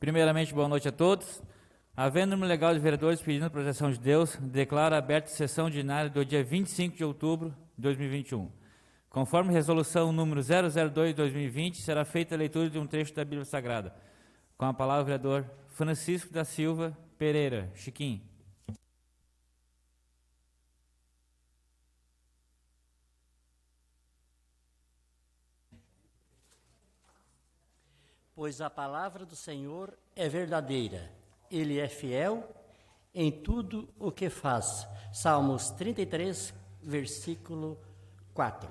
Primeiramente, boa noite a todos. Havendo número legal de vereadores pedindo proteção de Deus, declaro aberta a sessão ordinária do dia 25 de outubro de 2021. Conforme resolução número 002/2020, será feita a leitura de um trecho da Bíblia Sagrada. Com a palavra o vereador Francisco da Silva Pereira. Chiquinho. Pois a palavra do Senhor é verdadeira, Ele é fiel em tudo o que faz. Salmos 33, versículo 4.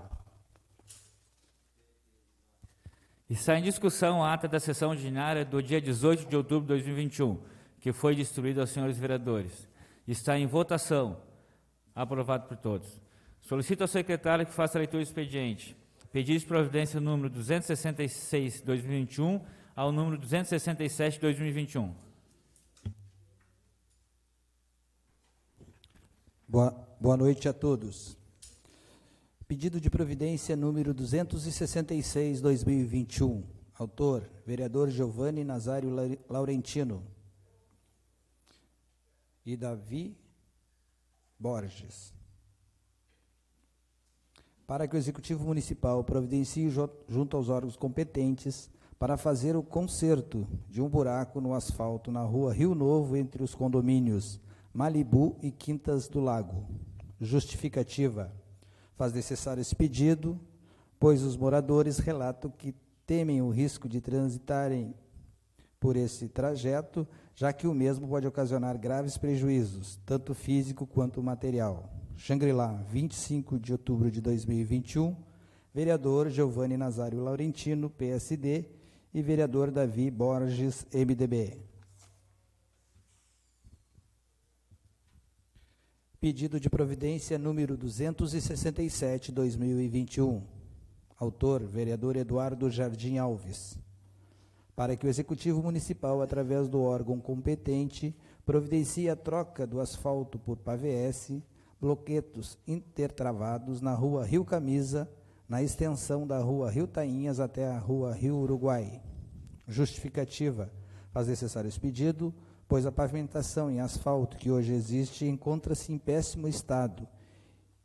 Está em discussão a ata da sessão ordinária do dia 18 de outubro de 2021, que foi distribuída aos senhores vereadores. Está em votação. Aprovado por todos. Solicito ao secretário que faça a leitura do expediente. Pedido de providência número 266/2021 ao número 267/2021. Boa noite a todos. Pedido de providência número 266/2021. Autor, vereador Giovanni Nazário Laurentino e Davi Borges. Para que o Executivo Municipal providencie junto aos órgãos competentes para fazer o conserto de um buraco no asfalto na rua Rio Novo entre os condomínios Malibu e Quintas do Lago. Justificativa. Faz necessário esse pedido, pois os moradores relatam que temem o risco de transitarem por esse trajeto, já que o mesmo pode ocasionar graves prejuízos, tanto físico quanto material. Xangri-Lá, 25 de outubro de 2021, vereador Giovanni Nazário Laurentino, PSD, e vereador Davi Borges, MDB. Pedido de providência número 267/2021. Autor, vereador Eduardo Jardim Alves. Para que o Executivo Municipal, através do órgão competente, providencie a troca do asfalto por pavés, bloquetos intertravados na rua Rio Camisa, na extensão da rua Rio Tainhas até a rua Rio Uruguai. Justificativa. Faz necessário esse pedido, pois a pavimentação em asfalto que hoje existe encontra-se em péssimo estado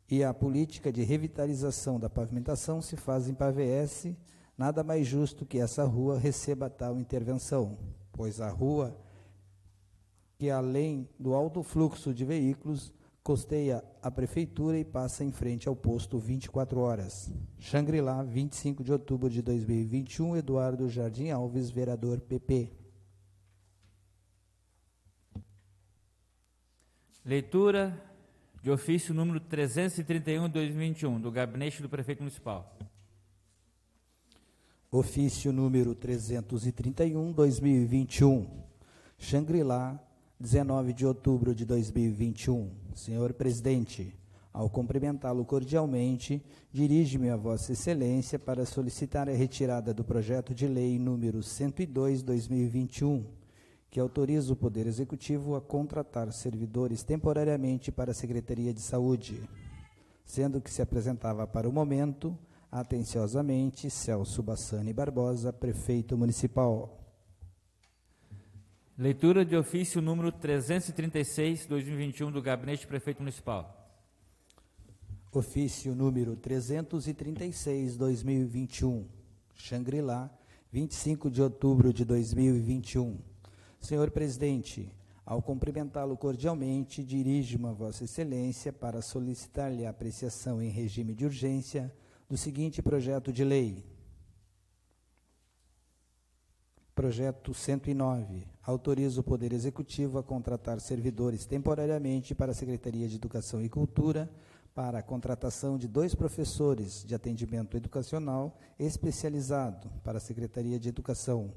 e a política de revitalização da pavimentação se faz em pavés, nada mais justo que essa rua receba tal intervenção, pois a rua, que além do alto fluxo de veículos, costeia a prefeitura e passa em frente ao posto 24 horas. Xangri-Lá, 25 de outubro de 2021, Eduardo Jardim Alves, vereador PP. Leitura de ofício número 331/2021, do Gabinete do Prefeito Municipal. Ofício número 331/2021, Xangri-Lá, 19 de outubro de 2021. Senhor Presidente, ao cumprimentá-lo cordialmente, dirijo-me a Vossa Excelência para solicitar a retirada do projeto de lei número 102/2021, que autoriza o Poder Executivo a contratar servidores temporariamente para a Secretaria de Saúde, sendo que se apresentava para o momento, atenciosamente, Celso Bassani Barbosa, Prefeito Municipal. Leitura de ofício número 336/2021, do Gabinete do Prefeito Municipal. Ofício número 336/2021, Xangri-Lá, 25 de outubro de 2021. Senhor Presidente, ao cumprimentá-lo cordialmente, dirijo-me a Vossa Excelência para solicitar-lhe a apreciação em regime de urgência do seguinte projeto de lei. Projeto 109. Autoriza o Poder Executivo a contratar servidores temporariamente para a Secretaria de Educação e Cultura para a contratação de 2 professores de atendimento educacional especializado para a Secretaria de Educação.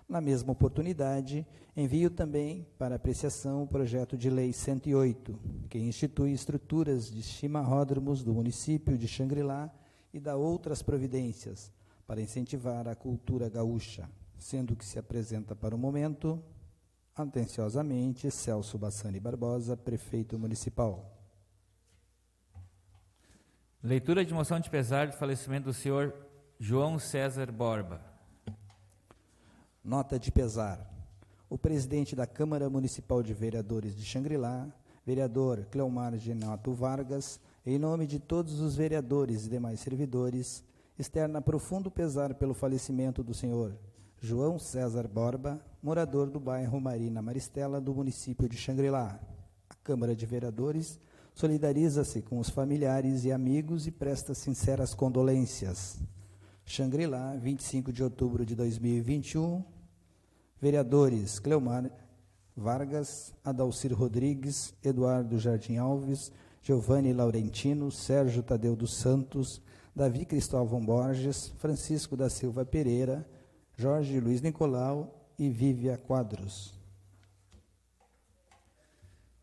Na mesma oportunidade, envio também para apreciação o projeto de lei 108, que institui estruturas de chimarródromos do município de Xangri-Lá e dá outras providências para incentivar a cultura gaúcha, sendo que se apresenta para o momento, atenciosamente, Celso Bassani Barbosa, Prefeito Municipal. Leitura de moção de pesar do falecimento do senhor João César Borba. Nota de pesar. O presidente da Câmara Municipal de Vereadores de Xangri-Lá, vereador Cleomar Genato Vargas, em nome de todos os vereadores e demais servidores, externa profundo pesar pelo falecimento do senhor João César Borba, morador do bairro Marina Maristela, do município de Xangri-Lá. A Câmara de Vereadores solidariza-se com os familiares e amigos e presta sinceras condolências. Xangri-Lá, 25 de outubro de 2021, vereadores Cleomar Vargas, Adalcir Rodrigues, Eduardo Jardim Alves, Giovanni Laurentino, Sérgio Tadeu dos Santos, Davi Cristóvão Borges, Francisco da Silva Pereira, Jorge Luiz Nicolau e Vívia Quadros.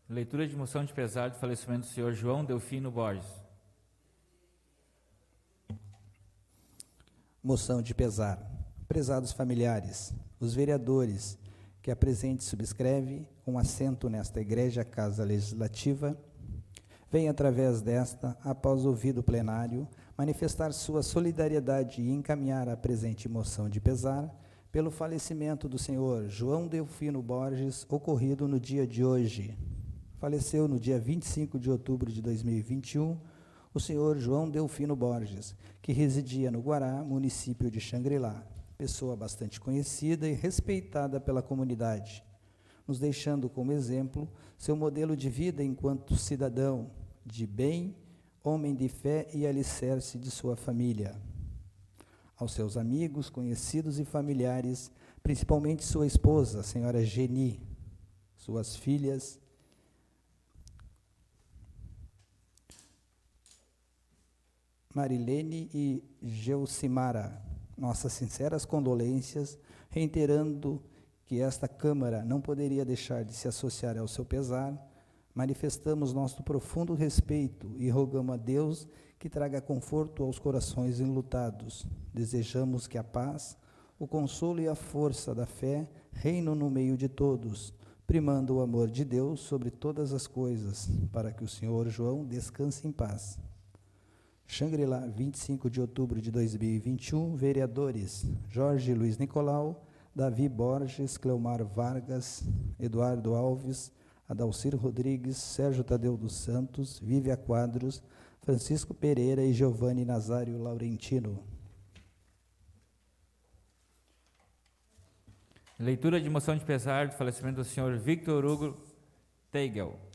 Leitura de moção de pesar do falecimento do senhor João Delfino Borges. Moção de pesar. Prezados familiares, os vereadores que a presente subscreve, com assento nesta Igreja Casa Legislativa, vêm através desta, após ouvido plenário, manifestar sua solidariedade e encaminhar a presente moção de pesar pelo falecimento do senhor João Delfino Borges, ocorrido no dia de hoje. Faleceu no dia 25 de outubro de 2021, o senhor João Delfino Borges, que residia no Guará, município de Xangri-Lá, pessoa bastante conhecida e respeitada pela comunidade, nos deixando como exemplo seu modelo de vida enquanto cidadão de bem, homem de fé e alicerce de sua família. Aos seus amigos, conhecidos e familiares, principalmente sua esposa, a senhora Geni, suas filhas, Marilene e Geucimara, nossas sinceras condolências, reiterando que esta Câmara não poderia deixar de se associar ao seu pesar. Manifestamos nosso profundo respeito e rogamos a Deus que traga conforto aos corações enlutados. Desejamos que a paz, o consolo e a força da fé reinam no meio de todos, primando o amor de Deus sobre todas as coisas, para que o senhor João descanse em paz. Xangri-Lá, 25 de outubro de 2021, vereadores Jorge Luiz Nicolau, Davi Borges, Cleomar Vargas, Eduardo Alves, Adalcir Rodrigues, Sérgio Tadeu dos Santos, Vívia Quadros, Francisco Pereira e Giovanni Nazário Laurentino. Leitura de moção de pesar do falecimento do senhor Victor Hugo Teigel.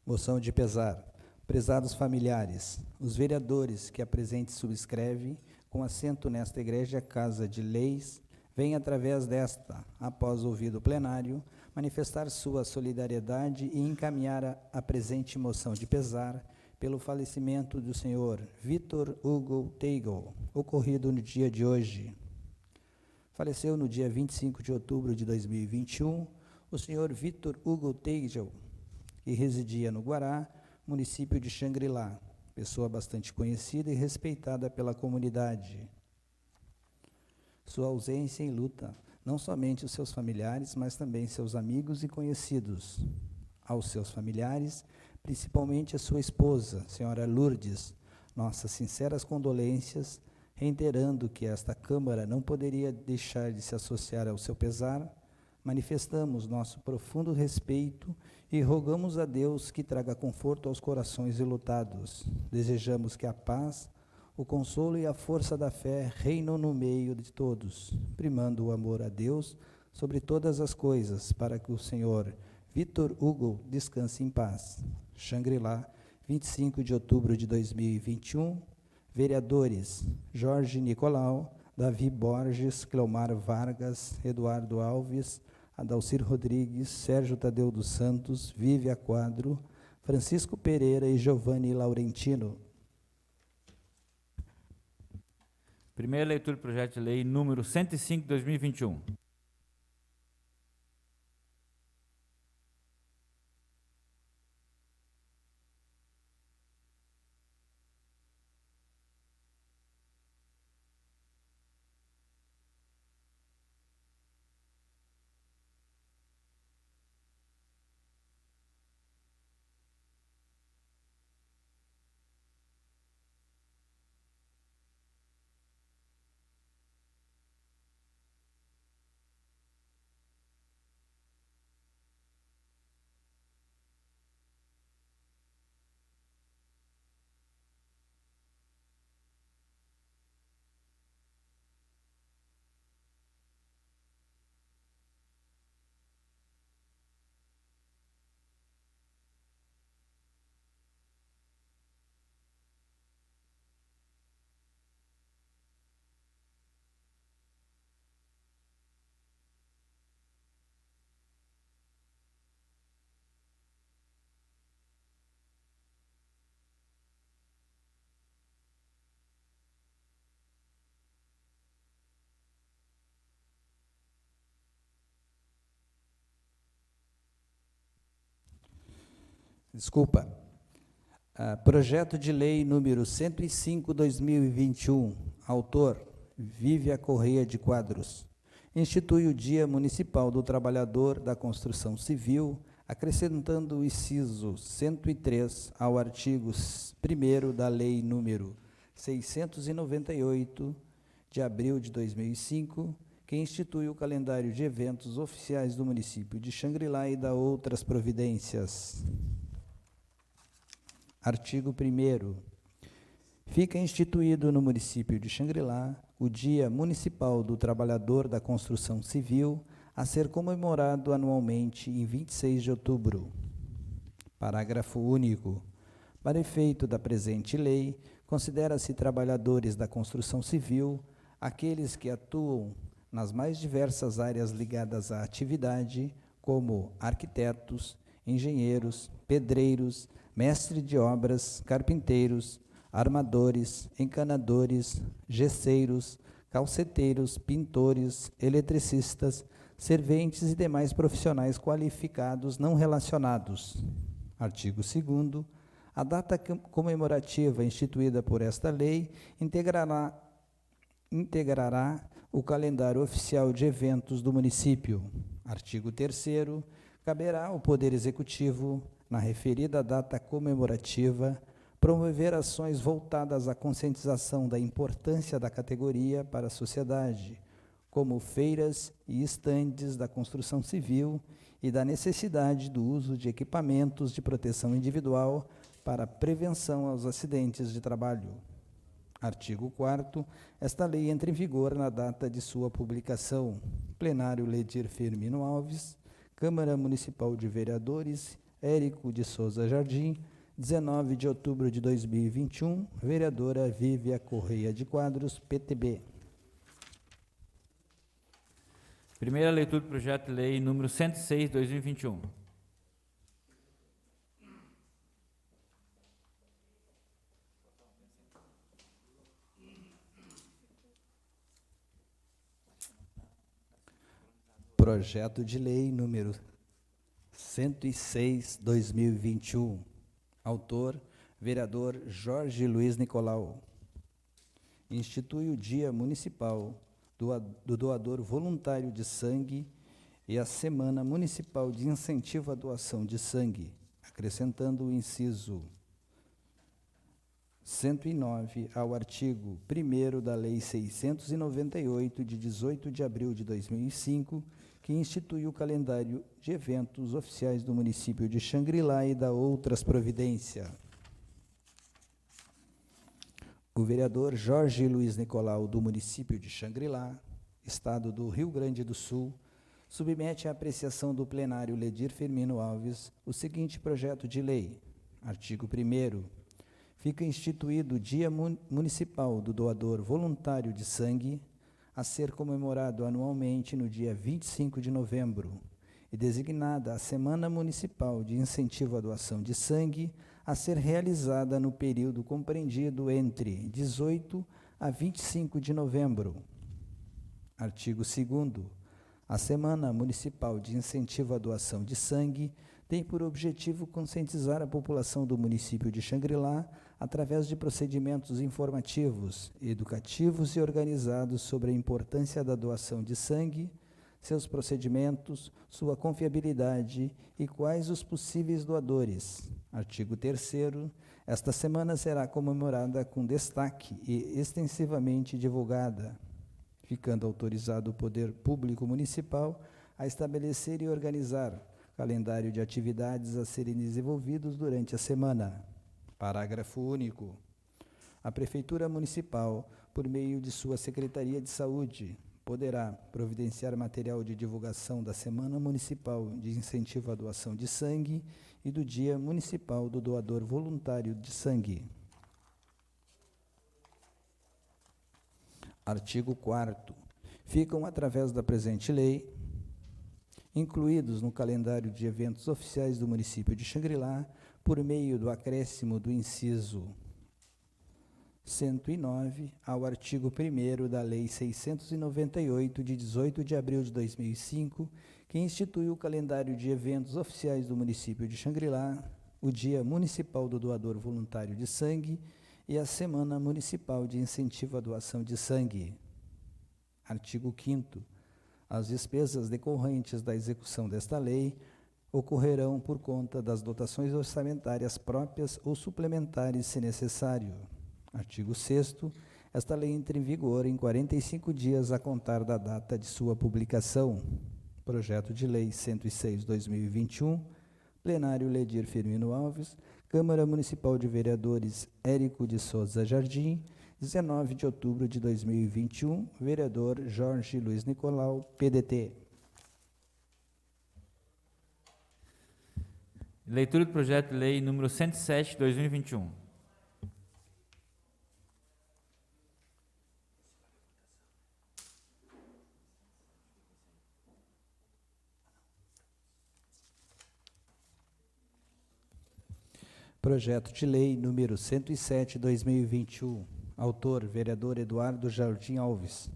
Moção de pesar. Prezados familiares, os vereadores que a presente subscreve, com assento nesta Igreja Casa de Leis, vêm através desta, após ouvido plenário, manifestar sua solidariedade e encaminhar a presente moção de pesar pelo falecimento do senhor Victor Hugo Teigel, ocorrido no dia de hoje. Faleceu no dia 25 de outubro de 2021 o senhor Victor Hugo Teigel, que residia no Guará, município de Xangri-Lá, pessoa bastante conhecida e respeitada pela comunidade. Sua ausência enluta não somente os seus familiares, mas também seus amigos e conhecidos. Aos seus familiares, principalmente a sua esposa, senhora Lourdes, nossas sinceras condolências, reiterando que esta Câmara não poderia deixar de se associar ao seu pesar. Manifestamos nosso profundo respeito e rogamos a Deus que traga conforto aos corações enlutados. Desejamos que a paz, o consolo e a força da fé reinam no meio de todos, primando o amor a Deus sobre todas as coisas, para que o senhor Victor Hugo descanse em paz. Xangri-Lá, 25 de outubro de 2021, vereadores Jorge Nicolau, Davi Borges, Cleomar Vargas, Eduardo Alves, Adalcir Rodrigues, Sérgio Tadeu dos Santos, Vívia Quadro, Francisco Pereira e Giovanni Laurentino. Primeira leitura do projeto de lei número 105 de 2021. Projeto de Lei número 105/2021, autor Vívia Correia de Quadros, institui o Dia Municipal do Trabalhador da Construção Civil, acrescentando o inciso 103 ao artigo 1º da Lei número 698, de abril de 2005, que institui o calendário de eventos oficiais do município de Xangri-Lá e da outras providências. Artigo 1º. Fica instituído no município de Xangri-Lá o Dia Municipal do Trabalhador da Construção Civil, a ser comemorado anualmente em 26 de outubro. Parágrafo único. Para efeito da presente lei, considera-se trabalhadores da construção civil aqueles que atuam nas mais diversas áreas ligadas à atividade, como arquitetos, engenheiros, pedreiros, mestres de obras, carpinteiros, armadores, encanadores, gesseiros, calceteiros, pintores, eletricistas, serventes e demais profissionais qualificados não relacionados. Artigo 2º. A data comemorativa instituída por esta lei integrará o calendário oficial de eventos do município. Artigo 3º. Caberá ao Poder Executivo, na referida data comemorativa, promover ações voltadas à conscientização da importância da categoria para a sociedade, como feiras e estandes da construção civil e da necessidade do uso de equipamentos de proteção individual para prevenção aos acidentes de trabalho. Artigo 4º. Esta lei entra em vigor na data de sua publicação. Plenário Ledir Firmino Alves, Câmara Municipal de Vereadores, Érico de Souza Jardim, 19 de outubro de 2021, vereadora Vívia Correia de Quadros, PTB. Primeira leitura do projeto de lei número 106/2021. Projeto de lei número 106/2021. Autor, vereador Jorge Luiz Nicolau. Institui o Dia Municipal do Doador Voluntário de Sangue e a Semana Municipal de Incentivo à Doação de Sangue, acrescentando o inciso 109 ao artigo 1º da Lei 698, de 18 de abril de 2005, que institui o calendário de eventos oficiais do município de Xangri-Lá e da outras providências. O vereador Jorge Luiz Nicolau, do município de Xangri-Lá, estado do Rio Grande do Sul, submete à apreciação do plenário Ledir Firmino Alves o seguinte projeto de lei. Artigo 1º. Fica instituído o Dia Municipal do Doador Voluntário de Sangue, a ser comemorado anualmente no dia 25 de novembro, e designada a Semana Municipal de Incentivo à Doação de Sangue, a ser realizada no período compreendido entre 18 a 25 de novembro. Artigo 2º. A Semana Municipal de Incentivo à Doação de Sangue tem por objetivo conscientizar a população do município de Xangri-Lá através de procedimentos informativos, educativos e organizados sobre a importância da doação de sangue, seus procedimentos, sua confiabilidade e quais os possíveis doadores. Artigo 3º. Esta semana será comemorada com destaque e extensivamente divulgada, ficando autorizado o Poder Público Municipal a estabelecer e organizar calendário de atividades a serem desenvolvidos durante a semana. Parágrafo único. A Prefeitura Municipal, por meio de sua Secretaria de Saúde, poderá providenciar material de divulgação da Semana Municipal de Incentivo à Doação de Sangue e do Dia Municipal do Doador Voluntário de Sangue. Artigo 4º. Ficam, através da presente lei, incluídos no calendário de eventos oficiais do município de Xangri-Lá, por meio do acréscimo do inciso 109 ao artigo 1º da Lei 698, de 18 de abril de 2005, que institui o calendário de eventos oficiais do município de Xangri-Lá, o Dia Municipal do Doador Voluntário de Sangue e a Semana Municipal de Incentivo à Doação de Sangue. Artigo 5º. As despesas decorrentes da execução desta lei ocorrerão por conta das dotações orçamentárias próprias ou suplementares, se necessário. Artigo 6º. Esta lei entra em vigor em 45 dias a contar da data de sua publicação. Projeto de Lei 106/2021, plenário Ledir Firmino Alves, Câmara Municipal de Vereadores Érico de Souza Jardim, 19 de outubro de 2021, vereador Jorge Luiz Nicolau, PDT. Leitura do projeto de lei número 107/2021. Projeto de Lei número 107/2021. Autor, vereador Eduardo Jardim Alves.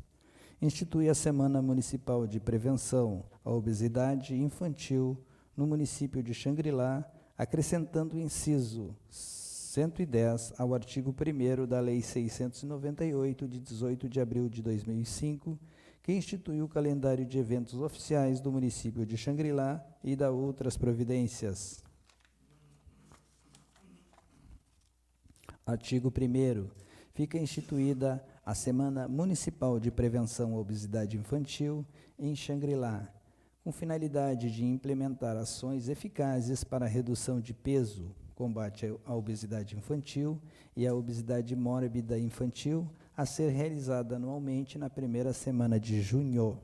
Institui a Semana Municipal de Prevenção à Obesidade Infantil no município de Xangri-Lá, acrescentando o inciso 110 ao artigo 1º da Lei 698, de 18 de abril de 2005, que institui o calendário de eventos oficiais do município de Xangri-Lá e da outras providências. Artigo 1º. Fica instituída a Semana Municipal de Prevenção à Obesidade Infantil em Xangri-Lá, com finalidade de implementar ações eficazes para a redução de peso, combate à obesidade infantil e à obesidade mórbida infantil, a ser realizada anualmente na primeira semana de junho.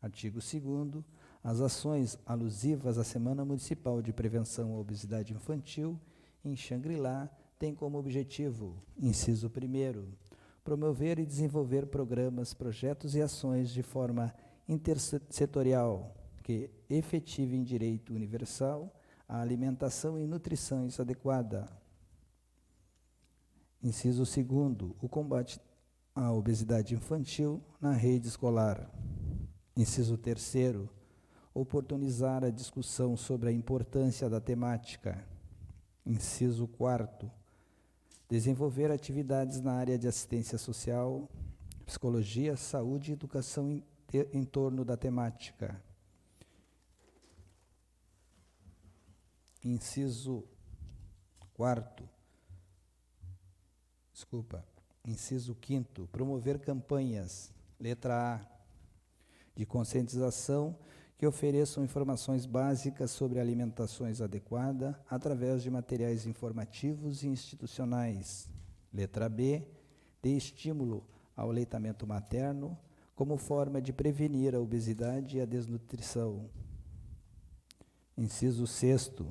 Artigo 2º. As ações alusivas à Semana Municipal de Prevenção à Obesidade Infantil em Xangri-Lá tem como objetivo, inciso 1º, promover e desenvolver programas, projetos e ações de forma intersetorial que efetivem direito universal à alimentação e nutrição adequada. Inciso 2º, o combate à obesidade infantil na rede escolar. Inciso 3º, oportunizar a discussão sobre a importância da temática. Inciso 4º, desenvolver atividades na área de assistência social, psicologia, saúde e educação em torno da temática. Inciso 5º, promover campanhas, letra A, de conscientização que ofereçam informações básicas sobre alimentações adequada através de materiais informativos e institucionais. Letra B, de estímulo ao aleitamento materno como forma de prevenir a obesidade e a desnutrição. Inciso 6º,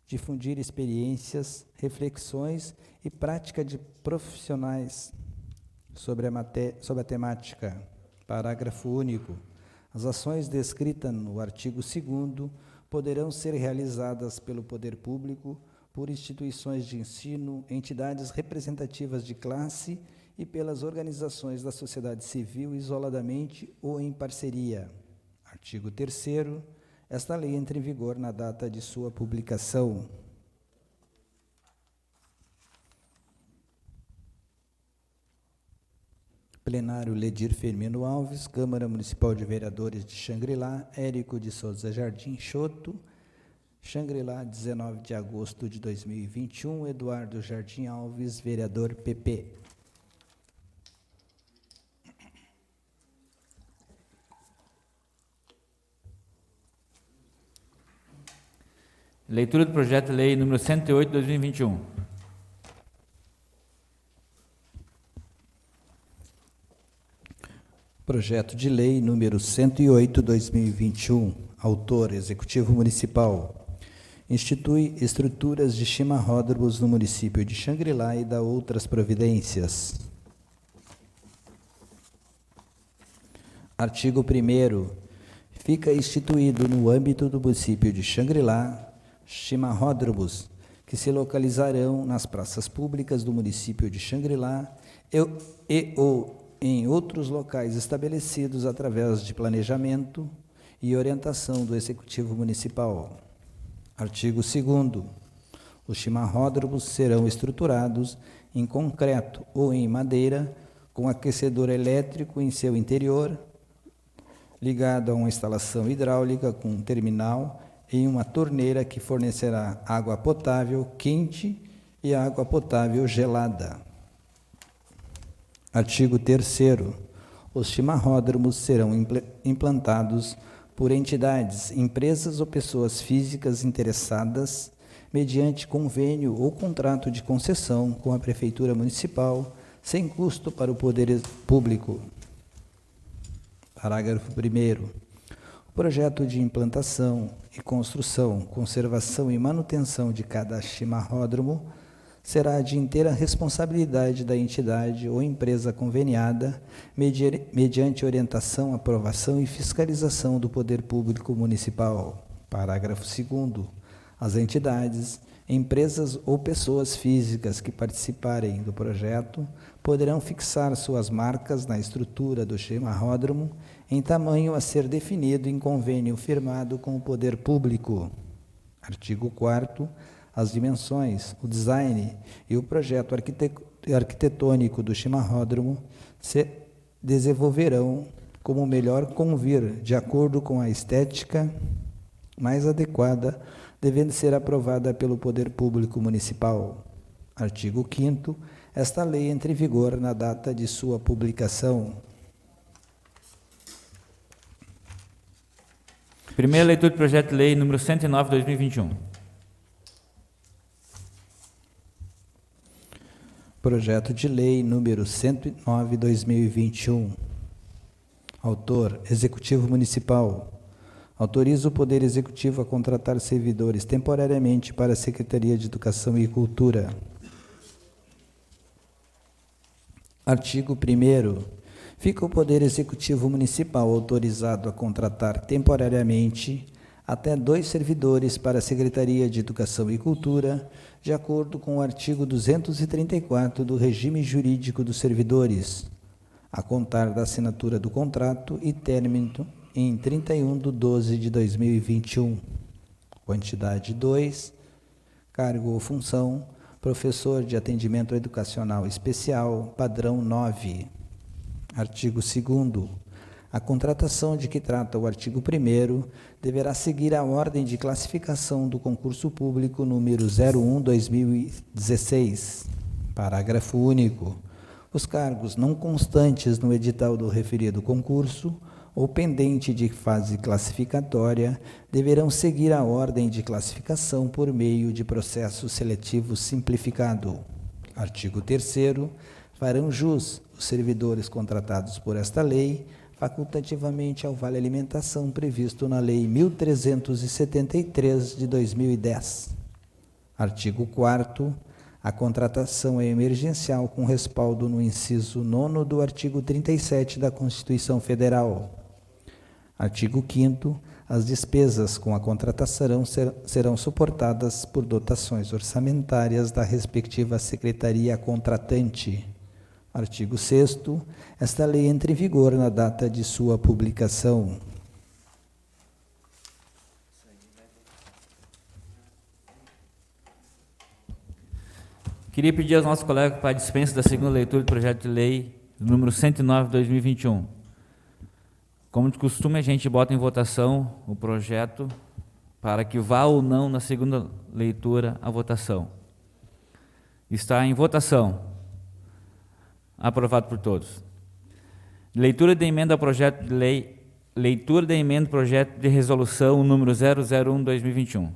difundir experiências, reflexões e prática de profissionais sobre a temática. Parágrafo único. As ações descritas no artigo 2º poderão ser realizadas pelo poder público, por instituições de ensino, entidades representativas de classe e pelas organizações da sociedade civil isoladamente ou em parceria. Artigo 3º. Esta lei entra em vigor na data de sua publicação. Plenário Ledir Firmino Alves, Câmara Municipal de Vereadores de Xangri-Lá, Érico de Souza Jardim Choto, Xangri-Lá, 19 de agosto de 2021, Eduardo Jardim Alves, vereador PP. Leitura do projeto de lei número 108/2021. Projeto de lei número 108/2021. Autor, Executivo Municipal. Institui estruturas de chimarródromos no município de Xangri-Lá e dá outras providências. Artigo 1º. Fica instituído no âmbito do município de Xangri-Lá chimarródromos que se localizarão nas praças públicas do município de Xangri-Lá ou em outros locais estabelecidos através de planejamento e orientação do Executivo Municipal. Artigo 2º. Os chimarródromos serão estruturados em concreto ou em madeira, com aquecedor elétrico em seu interior, ligado a uma instalação hidráulica com um terminal e uma torneira que fornecerá água potável quente e água potável gelada. Artigo 3º. Os chimarródromos serão implantados por entidades, empresas ou pessoas físicas interessadas, mediante convênio ou contrato de concessão com a Prefeitura Municipal, sem custo para o poder público. Parágrafo 1º. O projeto de implantação e construção, conservação e manutenção de cada chimarródromo será de inteira responsabilidade da entidade ou empresa conveniada, mediante orientação, aprovação e fiscalização do Poder Público Municipal. Parágrafo 2º. As entidades, empresas ou pessoas físicas que participarem do projeto poderão fixar suas marcas na estrutura do chimarródromo em tamanho a ser definido em convênio firmado com o Poder Público. Artigo 4º. As dimensões, o design e o projeto arquitetônico do chimarródromo se desenvolverão como melhor convir, de acordo com a estética mais adequada, devendo ser aprovada pelo Poder Público Municipal. Artigo 5º. Esta lei entra em vigor na data de sua publicação. Primeira leitura do projeto de lei número 109/2021. Projeto de lei número 109/2021. Autor: Executivo Municipal. Autoriza o Poder Executivo a contratar servidores temporariamente para a Secretaria de Educação e Cultura. Artigo 1º. Fica o Poder Executivo Municipal autorizado a contratar temporariamente até 2 servidores para a Secretaria de Educação e Cultura, de acordo com o artigo 234 do Regime Jurídico dos Servidores, a contar da assinatura do contrato e término em 31/12/2021. Quantidade 2. Cargo ou função: professor de atendimento educacional especial, padrão 9. Artigo 2º. A contratação de que trata o artigo 1º deverá seguir a ordem de classificação do concurso público número 01/2016. Parágrafo único. Os cargos não constantes no edital do referido concurso ou pendente de fase classificatória deverão seguir a ordem de classificação por meio de processo seletivo simplificado. Artigo 3º. Farão jus os servidores contratados por esta lei facultativamente ao Vale Alimentação previsto na Lei 1373 de 2010. Artigo 4º. A contratação é emergencial com respaldo no inciso 9º do artigo 37 da Constituição Federal. Artigo 5º. As despesas com a contratação serão suportadas por dotações orçamentárias da respectiva secretaria contratante. Artigo 6º. Esta lei entra em vigor na data de sua publicação. Queria pedir aos nossos colegas para a dispensa da segunda leitura do projeto de lei número 109/2021. Como de costume, a gente bota em votação o projeto para que vá ou não na segunda leitura a votação. Está em votação. Aprovado por todos. Leitura da emenda ao projeto de lei, leitura da emenda ao projeto de resolução número 001/2021.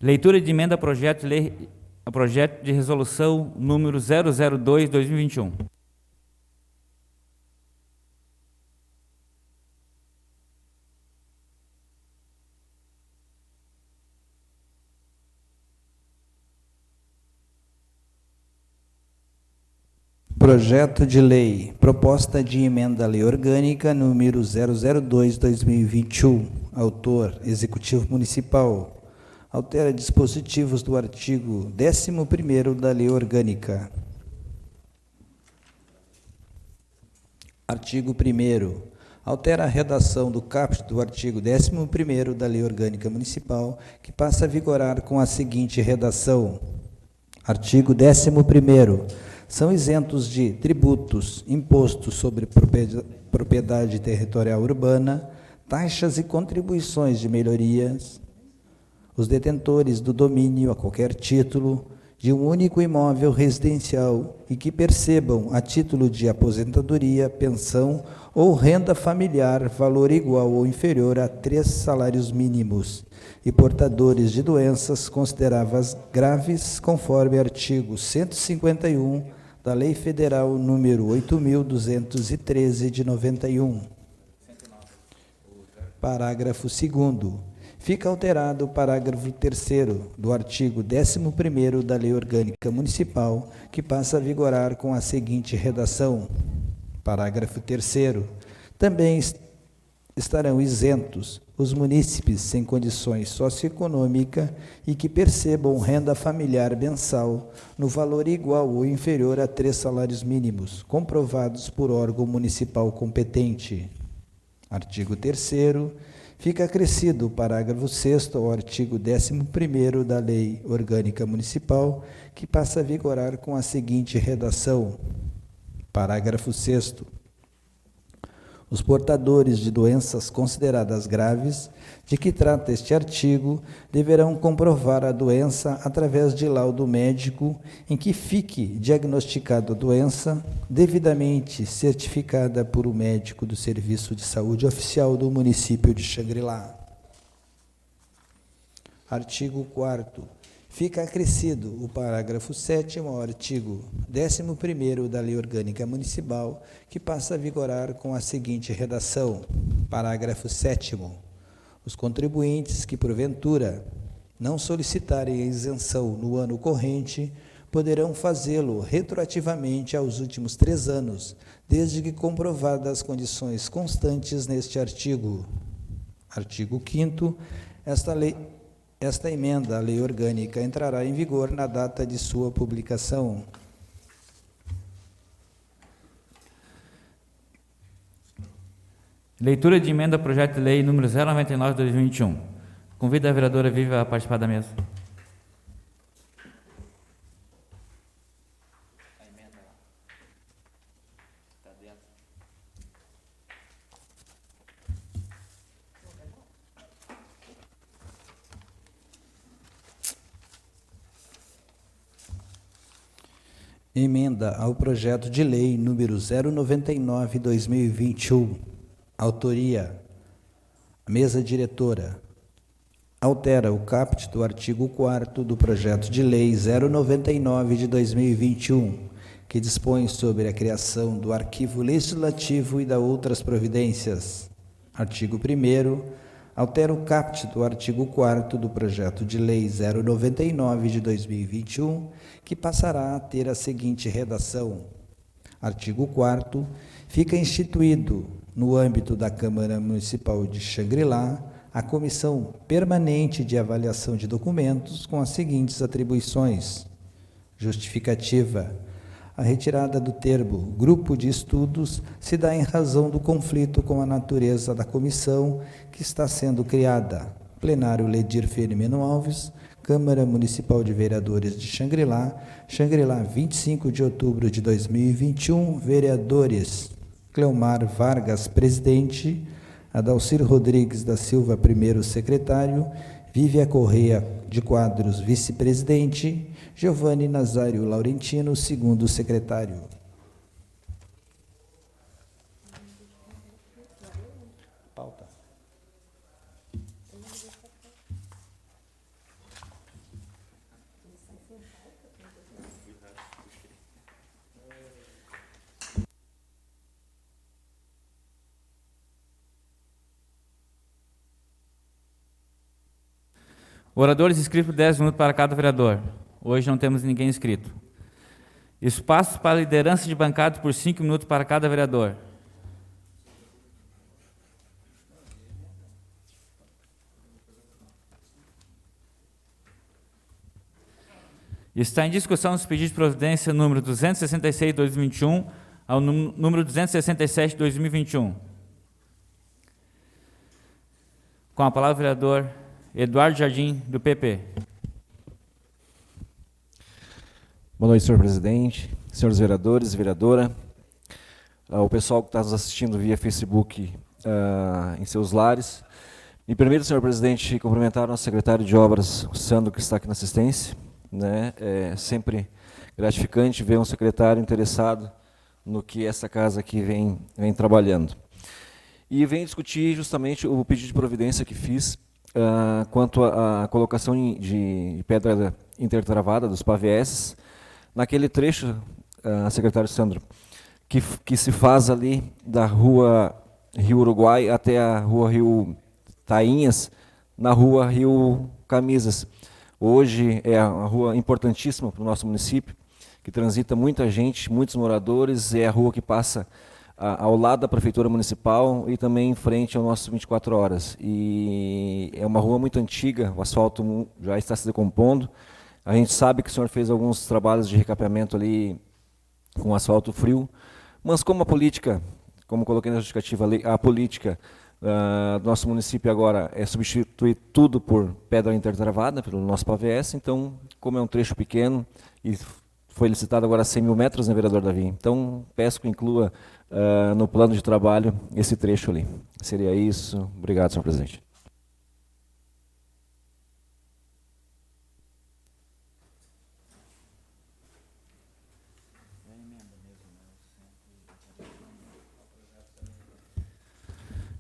Leitura de emenda ao projeto de resolução número 002/2021. Projeto de lei, proposta de emenda à lei orgânica número 002/2021. Autor, Executivo Municipal. Altera dispositivos do artigo 11º da lei orgânica. Artigo 1º. Altera a redação do caput do artigo 11º da lei orgânica municipal, que passa a vigorar com a seguinte redação. Artigo 11º. São isentos de tributos, impostos sobre propriedade territorial urbana, taxas e contribuições de melhorias, os detentores do domínio a qualquer título de um único imóvel residencial e que percebam, a título de aposentadoria, pensão ou renda familiar, valor igual ou inferior a 3 salários mínimos, e portadores de doenças consideradas graves, conforme artigo 151 da Lei Federal número 8.213 de 91. Parágrafo 2º. Fica alterado o parágrafo 3º do artigo 11º da Lei Orgânica Municipal, que passa a vigorar com a seguinte redação. Parágrafo 3º. Também estarão isentos os munícipes sem condições socioeconômicas e que percebam renda familiar mensal no valor igual ou inferior a 3 salários mínimos, comprovados por órgão municipal competente. Artigo 3º. Fica acrescido o parágrafo 6º ao artigo 11º da Lei Orgânica Municipal, que passa a vigorar com a seguinte redação. Parágrafo 6º. Os portadores de doenças consideradas graves, de que trata este artigo, deverão comprovar a doença através de laudo médico em que fique diagnosticada a doença, devidamente certificada por um médico do Serviço de Saúde Oficial do município de Xangri-Lá. Artigo 4º. Fica acrescido o parágrafo 7º ao artigo 11º da Lei Orgânica Municipal, que passa a vigorar com a seguinte redação. Parágrafo 7º. Os contribuintes que, porventura, não solicitarem a isenção no ano corrente, poderão fazê-lo retroativamente aos últimos 3 anos, desde que comprovadas as condições constantes neste artigo. Artigo 5º. Esta emenda à lei orgânica entrará em vigor na data de sua publicação. Leitura de emenda ao projeto de lei número 099/2021. Convido a vereadora Viva a participar da mesa. Emenda ao projeto de lei número 099/2021. Autoria: Mesa Diretora. Altera o caput do artigo 4º do projeto de lei 099 de 2021, que dispõe sobre a criação do Arquivo Legislativo e da outras providências. Artigo 1º. Altera o caput do artigo 4º do projeto de lei 099 de 2021, que passará a ter a seguinte redação. Artigo 4º. Fica instituído, no âmbito da Câmara Municipal de Xangri-Lá, a Comissão Permanente de Avaliação de Documentos com as seguintes atribuições. Justificativa. A retirada do termo Grupo de Estudos se dá em razão do conflito com a natureza da comissão que está sendo criada. Plenário Ledir Firmino Alves, Câmara Municipal de Vereadores de Xangri-Lá, Xangri-Lá, 25 de outubro de 2021, vereadores Cleomar Vargas, presidente, Adalcir Rodrigues da Silva, primeiro secretário, Vívia Correia de Quadros, vice-presidente, Giovanni Nazário Laurentino, segundo secretário. Pauta. Oradores inscritos, 10 minutos para cada vereador. Hoje não temos ninguém inscrito. Espaço para liderança de bancada por 5 minutos para cada vereador. Está em discussão os pedidos de providência número 266 de 2021 ao número 267 de 2021. Com a palavra o vereador Eduardo Jardim, do PP. Boa noite, senhor presidente, senhores vereadores e vereadora, o pessoal que está nos assistindo via Facebook em seus lares. Me permita, senhor presidente, cumprimentar o nosso secretário de Obras, o Sandro, que está aqui na assistência. Né? É sempre gratificante ver um secretário interessado no que essa casa aqui vem trabalhando. E vem discutir justamente o pedido de providência que fiz quanto à colocação de pedra intertravada dos pavés, naquele trecho, secretário Sandro, que se faz ali da rua Rio Uruguai até a rua Rio Tainhas, na rua Rio Camisas. Hoje é uma rua importantíssima para o nosso município, que transita muita gente, muitos moradores, é a rua que passa ao lado da Prefeitura Municipal e também em frente ao nosso 24 horas. E é uma rua muito antiga, o asfalto já está se decompondo. A gente sabe que o senhor fez alguns trabalhos de recapeamento ali com asfalto frio, mas como a política, como coloquei na justificativa, a política do nosso município agora é substituir tudo por pedra intertravada, pelo nosso pavés, então, como é um trecho pequeno, e foi licitado agora 100 mil metros, né, vereador Davi? Então, peço que inclua no plano de trabalho esse trecho ali. Seria isso. Obrigado, senhor presidente.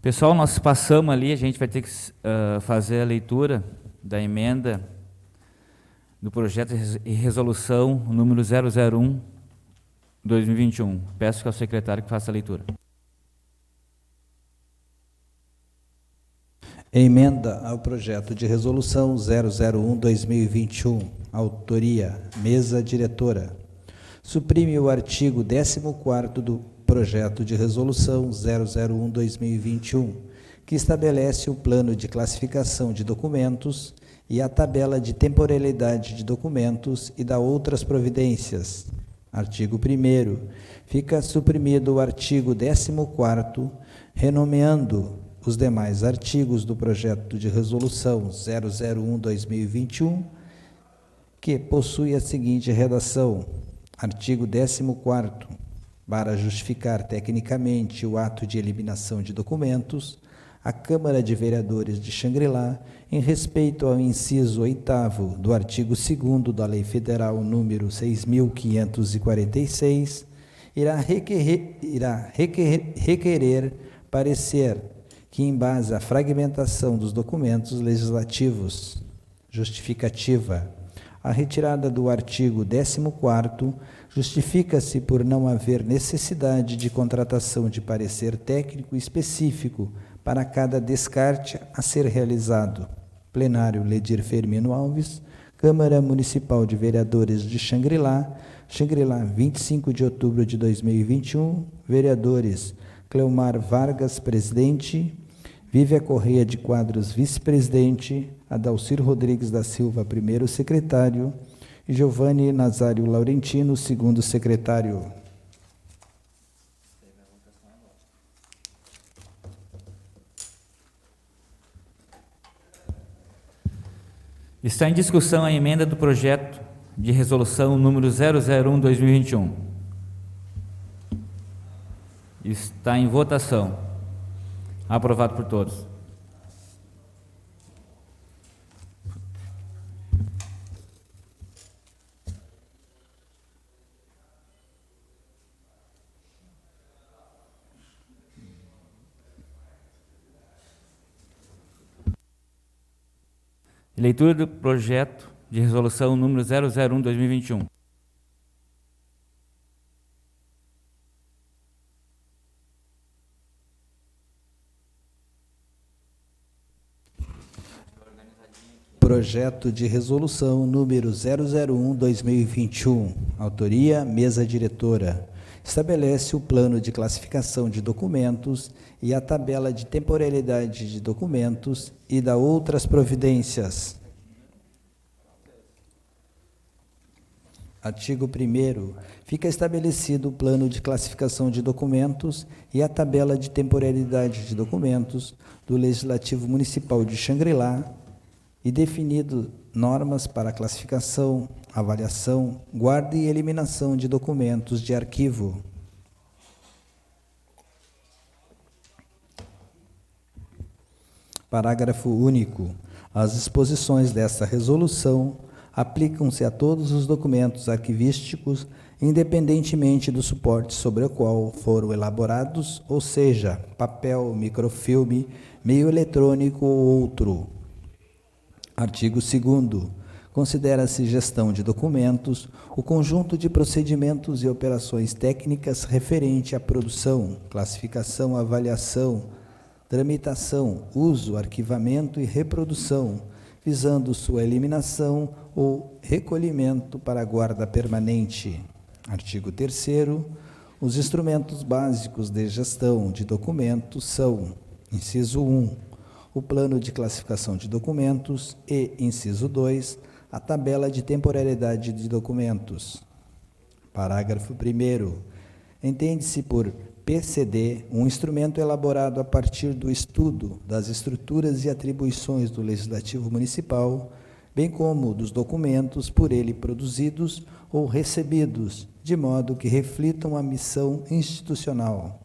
Pessoal, nós passamos ali, a gente vai ter que fazer a leitura da emenda do projeto de resolução número 001/2021. Peço que ao secretário que faça a leitura. Emenda ao projeto de resolução 001/2021. Autoria, mesa diretora. Suprime o artigo 14º do projeto de resolução 001/2021, que estabelece o plano de classificação de documentos e a tabela de temporalidade de documentos e dá outras providências. Artigo 1º. Fica suprimido o artigo 14º, renomeando os demais artigos do projeto de resolução 001/2021, que possui a seguinte redação. Artigo 14º. Para justificar tecnicamente o ato de eliminação de documentos, a Câmara de Vereadores de Xangri-Lá, em respeito ao inciso 8º do artigo 2º da Lei Federal número 6.546, irá requerer parecer que, em base à fragmentação dos documentos legislativos, justificativa, a retirada do artigo 14º justifica-se por não haver necessidade de contratação de parecer técnico específico para cada descarte a ser realizado. Plenário Ledir Firmino Alves, Câmara Municipal de Vereadores de Xangri-Lá, Xangri-Lá, 25 de outubro de 2021, vereadores Cleomar Vargas, presidente, Vívia Correia de Quadros, vice-presidente, Adalcir Rodrigues da Silva, primeiro secretário, e Giovanni Nazário Laurentino, segundo secretário. Está em discussão a emenda do projeto de resolução número 001/2021. Está em votação. Aprovado por todos. Leitura do projeto de resolução número 001/2021. Projeto de Resolução número 001/2021. Autoria, Mesa Diretora. Estabelece o plano de classificação de documentos e a tabela de temporalidade de documentos e da outras providências. Artigo 1º. Fica estabelecido o plano de classificação de documentos e a tabela de temporalidade de documentos do Legislativo Municipal de Xangri-Lá e definido normas para a classificação, avaliação, guarda e eliminação de documentos de arquivo. Parágrafo único. As disposições desta resolução aplicam-se a todos os documentos arquivísticos, independentemente do suporte sobre o qual foram elaborados, ou seja, papel, microfilme, meio eletrônico ou outro. Artigo 2º. Considera-se gestão de documentos o conjunto de procedimentos e operações técnicas referente à produção, classificação, avaliação, tramitação, uso, arquivamento e reprodução, visando sua eliminação ou recolhimento para a guarda permanente. Artigo 3º. Os instrumentos básicos de gestão de documentos são: inciso 1, o plano de classificação de documentos e, inciso 2, a tabela de temporalidade de documentos. Parágrafo 1º. Entende-se por PCD um instrumento elaborado a partir do estudo das estruturas e atribuições do Legislativo Municipal, bem como dos documentos por ele produzidos ou recebidos, de modo que reflitam a missão institucional.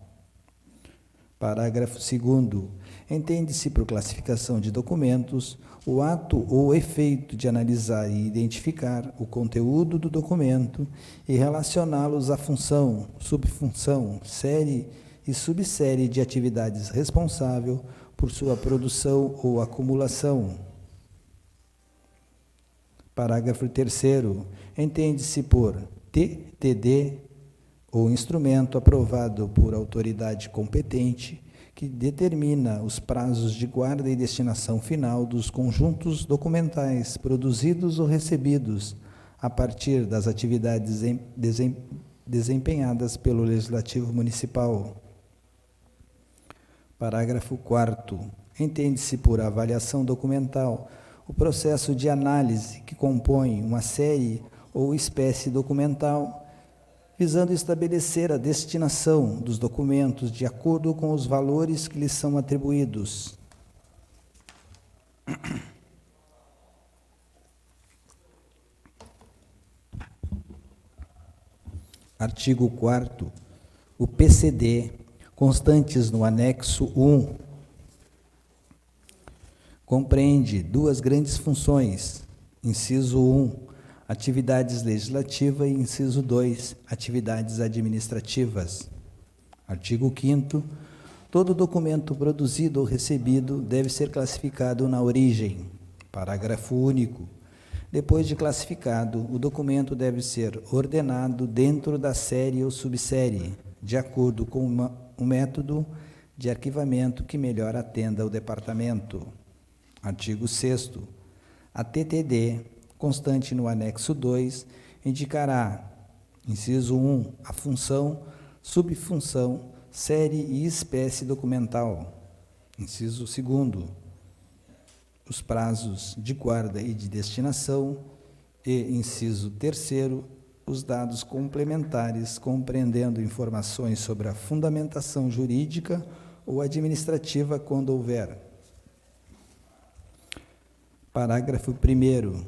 Parágrafo 2º. Entende-se por classificação de documentos o ato ou efeito de analisar e identificar o conteúdo do documento e relacioná-los à função, subfunção, série e subsérie de atividades responsável por sua produção ou acumulação. Parágrafo 3º. Entende-se por TTD ou instrumento aprovado por autoridade competente que determina os prazos de guarda e destinação final dos conjuntos documentais produzidos ou recebidos a partir das atividades desempenhadas pelo Legislativo Municipal. Parágrafo 4º. Entende-se por avaliação documental o processo de análise que compõe uma série ou espécie documental visando estabelecer a destinação dos documentos de acordo com os valores que lhes são atribuídos. Artigo 4º. O PCD, constantes no anexo 1, compreende duas grandes funções. Inciso 1, atividades legislativas e, inciso 2, atividades administrativas. Artigo 5º. Todo documento produzido ou recebido deve ser classificado na origem. Parágrafo único. Depois de classificado, o documento deve ser ordenado dentro da série ou subsérie, de acordo com o método de arquivamento que melhor atenda ao departamento. Artigo 6º. A TTD, constante no anexo 2, indicará, inciso 1, a função, subfunção, série e espécie documental. Inciso 2º, os prazos de guarda e de destinação. E, inciso 3º, os dados complementares, compreendendo informações sobre a fundamentação jurídica ou administrativa, quando houver. Parágrafo 1º.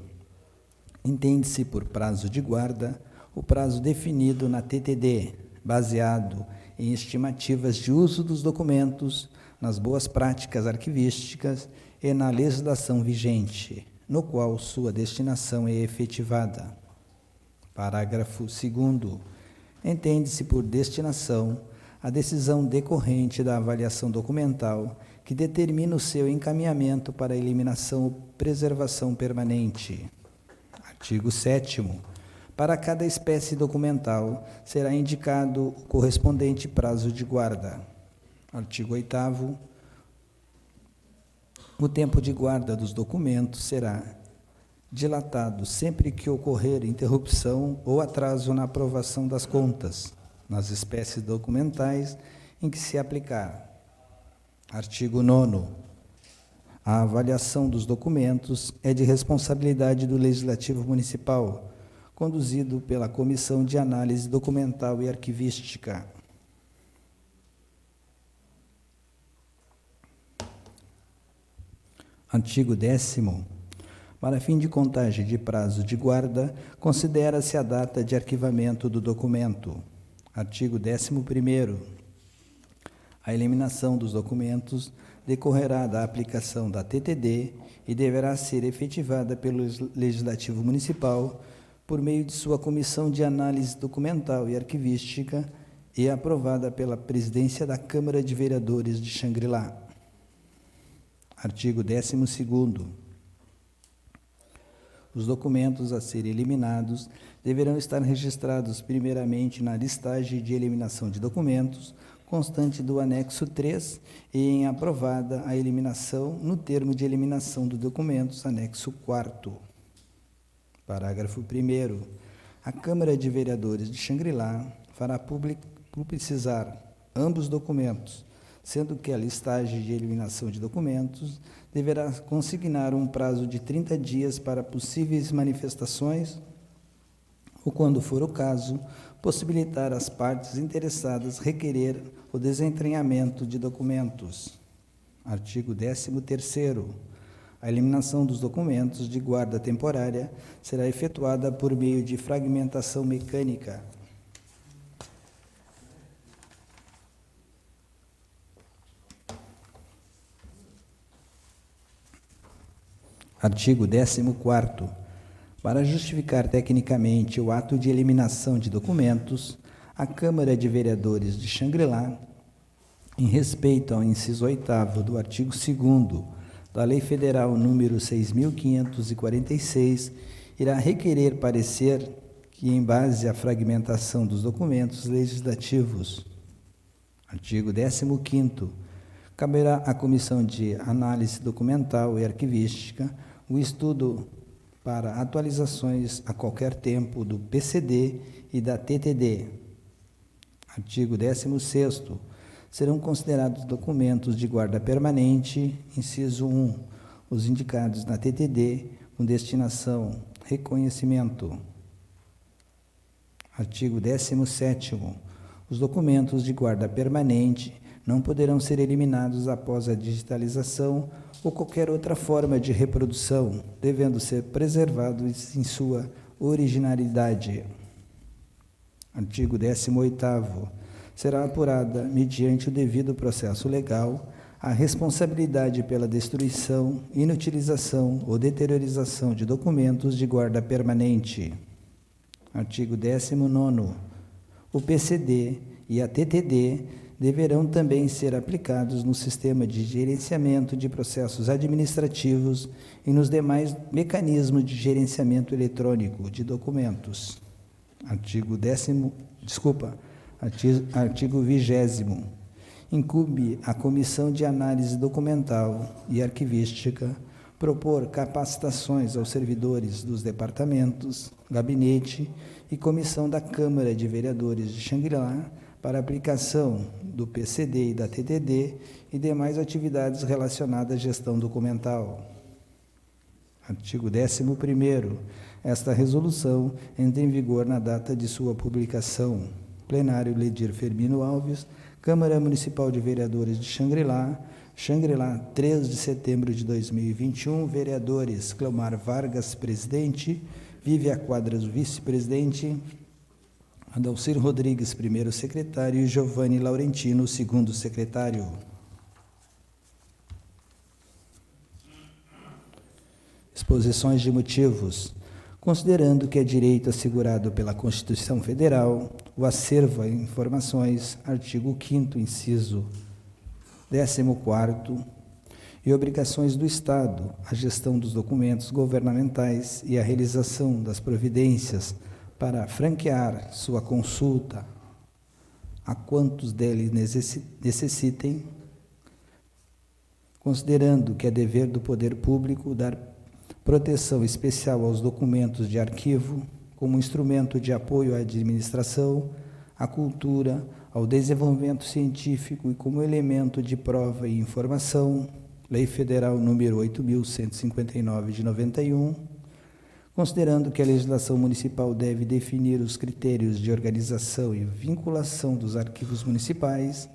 Entende-se por prazo de guarda o prazo definido na TTD, baseado em estimativas de uso dos documentos, nas boas práticas arquivísticas e na legislação vigente, no qual sua destinação é efetivada. Parágrafo 2º. Entende-se por destinação a decisão decorrente da avaliação documental que determina o seu encaminhamento para eliminação ou preservação permanente. Artigo 7º. Para cada espécie documental será indicado o correspondente prazo de guarda. Artigo 8º. O tempo de guarda dos documentos será dilatado sempre que ocorrer interrupção ou atraso na aprovação das contas, nas espécies documentais em que se aplicar. Artigo 9º. A avaliação dos documentos é de responsabilidade do Legislativo Municipal, conduzido pela Comissão de Análise Documental e Arquivística. Artigo 10º. Para fim de contagem de prazo de guarda, considera-se a data de arquivamento do documento. Artigo 11º. A eliminação dos documentos decorrerá da aplicação da TTD e deverá ser efetivada pelo Legislativo Municipal por meio de sua Comissão de Análise Documental e Arquivística e aprovada pela Presidência da Câmara de Vereadores de Xangri-Lá. Artigo 12º. Os documentos a serem eliminados deverão estar registrados primeiramente na listagem de eliminação de documentos, constante do anexo 3, e em aprovada a eliminação no termo de eliminação dos documentos, anexo 4º. Parágrafo 1º. A Câmara de Vereadores de Xangri-Lá fará publicizar ambos os documentos, sendo que a listagem de eliminação de documentos deverá consignar um prazo de 30 dias para possíveis manifestações ou, quando for o caso, possibilitar às partes interessadas requerer o desentranhamento de documentos. Artigo 13º. A eliminação dos documentos de guarda temporária será efetuada por meio de fragmentação mecânica. Artigo 14º. Para justificar tecnicamente o ato de eliminação de documentos, a Câmara de Vereadores de Xangri-Lá, em respeito ao inciso 8º do artigo 2º da Lei Federal nº 6.546, irá requerer parecer que, em base à fragmentação dos documentos legislativos. Artigo 15º. Caberá à Comissão de Análise Documental e Arquivística o estudo para atualizações a qualquer tempo do PCD e da TTD. Artigo 16º. Serão considerados documentos de guarda permanente, inciso 1, os indicados na TTD, com destinação reconhecimento. Artigo 17º. Os documentos de guarda permanente não poderão ser eliminados após a digitalização ou qualquer outra forma de reprodução, devendo ser preservados em sua originalidade. Artigo 18º. Será apurada, mediante o devido processo legal, a responsabilidade pela destruição, inutilização ou deteriorização de documentos de guarda permanente. Artigo 19º. O PCD e a TTD deverão também ser aplicados no sistema de gerenciamento de processos administrativos e nos demais mecanismos de gerenciamento eletrônico de documentos. Artigo 20º. Incumbe à Comissão de Análise Documental e Arquivística propor capacitações aos servidores dos departamentos, gabinete e comissão da Câmara de Vereadores de Xangri-Lá para aplicação do PCD e da TTD e demais atividades relacionadas à gestão documental. Artigo 11º. Esta resolução entra em vigor na data de sua publicação. Plenário Ledir Firmino Alves, Câmara Municipal de Vereadores de Xangri-Lá, Xangri-Lá, 3 de setembro de 2021, vereadores Cleomar Vargas, presidente, Vívia Quadras, vice-presidente, Adalcir Rodrigues, primeiro secretário, e Giovanni Laurentino, segundo secretário. Exposições de motivos. Considerando que é direito assegurado pela Constituição Federal, o acervo a informações, artigo 5º, inciso 14º, e obrigações do Estado, a gestão dos documentos governamentais e a realização das providências para franquear sua consulta a quantos deles necessitem, considerando que é dever do poder público dar proteção especial aos documentos de arquivo, como instrumento de apoio à administração, à cultura, ao desenvolvimento científico e como elemento de prova e informação, Lei Federal número 8.159 de 91, considerando que a legislação municipal deve definir os critérios de organização e vinculação dos arquivos municipais,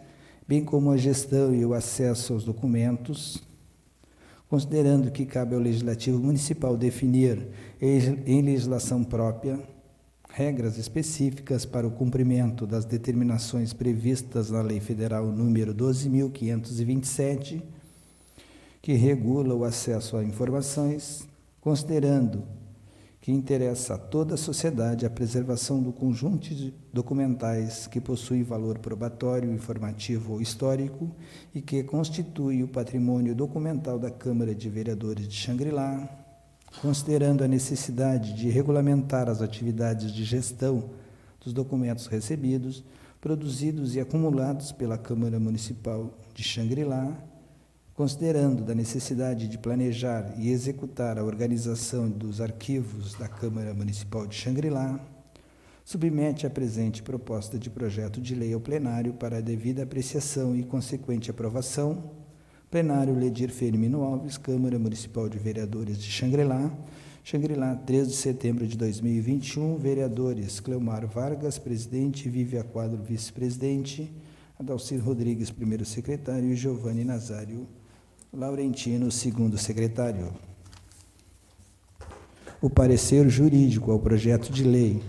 bem como a gestão e o acesso aos documentos, considerando que cabe ao Legislativo Municipal definir em legislação própria regras específicas para o cumprimento das determinações previstas na Lei Federal número 12.527, que regula o acesso a informações, considerando que interessa a toda a sociedade a preservação do conjunto de documentais que possui valor probatório, informativo ou histórico e que constitui o patrimônio documental da Câmara de Vereadores de Xangri-Lá, considerando a necessidade de regulamentar as atividades de gestão dos documentos recebidos, produzidos e acumulados pela Câmara Municipal de Xangri-Lá, considerando da necessidade de planejar e executar a organização dos arquivos da Câmara Municipal de Xangri-Lá, submete a presente proposta de projeto de lei ao plenário para a devida apreciação e consequente aprovação. Plenário Ledir Firmino Alves, Câmara Municipal de Vereadores de Xangri-Lá, Xangri-Lá, 3 de setembro de 2021, vereadores Cleomar Vargas, presidente, Vívia Quadro, vice-presidente, Adalcir Rodrigues, primeiro secretário, e Giovanni Nazário Laurentino, segundo secretário. O parecer jurídico ao projeto de lei,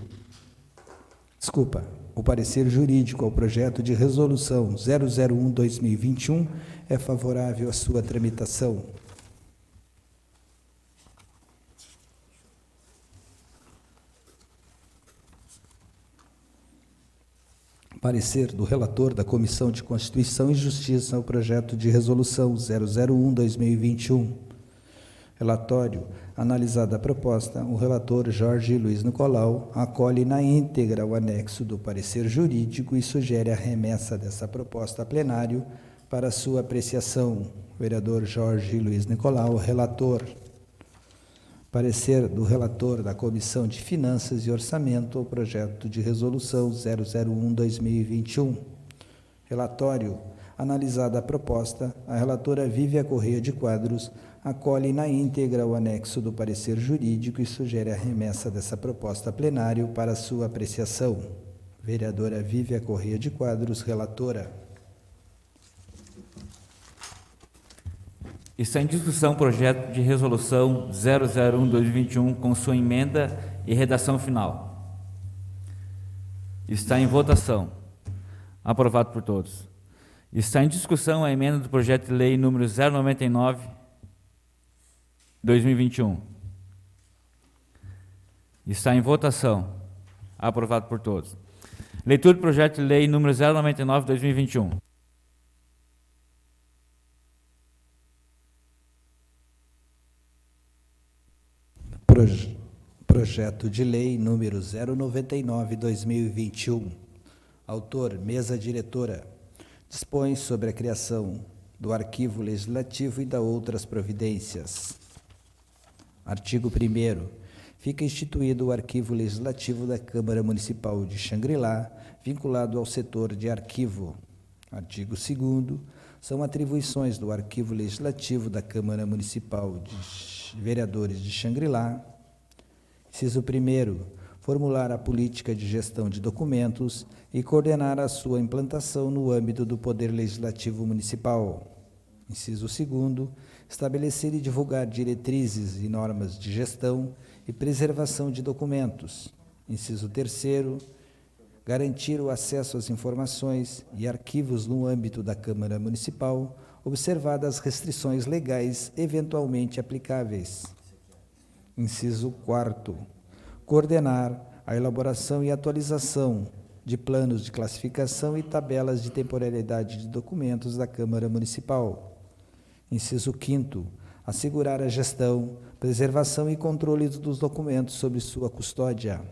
o parecer jurídico ao projeto de resolução 001/2021 é favorável à sua tramitação. Parecer do relator da Comissão de Constituição e Justiça ao projeto de resolução 001/2021. Relatório. Analisada a proposta, o relator Jorge Luiz Nicolau acolhe na íntegra o anexo do parecer jurídico e sugere a remessa dessa proposta a plenário para sua apreciação. Vereador Jorge Luiz Nicolau, relator. Parecer do relator da Comissão de Finanças e Orçamento ao projeto de resolução 001/2021. Relatório. Analisada a proposta, a relatora Vívia Correia de Quadros acolhe na íntegra o anexo do parecer jurídico e sugere a remessa dessa proposta a plenário para sua apreciação. Vereadora Vívia Correia de Quadros, relatora. Está em discussão o projeto de resolução 001/2021 com sua emenda e redação final. Está em votação. Aprovado por todos. Está em discussão a emenda do projeto de lei número 099/2021. Está em votação. Aprovado por todos. Leitura do projeto de lei número 099/2021. Projeto de lei número 099/2021. Autor, mesa diretora. Dispõe sobre a criação do Arquivo Legislativo e da outras providências. Artigo 1º. Fica instituído o Arquivo Legislativo da Câmara Municipal de Xangri-Lá, vinculado ao setor de arquivo. Artigo 2º. São atribuições do Arquivo Legislativo da Câmara Municipal de Vereadores de Xangri-Lá. Inciso 1º. Formular a política de gestão de documentos e coordenar a sua implantação no âmbito do Poder Legislativo Municipal. Inciso 2º. Estabelecer e divulgar diretrizes e normas de gestão e preservação de documentos. Inciso 3º. Garantir o acesso às informações e arquivos no âmbito da Câmara Municipal, observadas as restrições legais eventualmente aplicáveis. Inciso 4º. Coordenar a elaboração e atualização de planos de classificação e tabelas de temporalidade de documentos da Câmara Municipal. Inciso 5º. Assegurar a gestão, preservação e controle dos documentos sob sua custódia.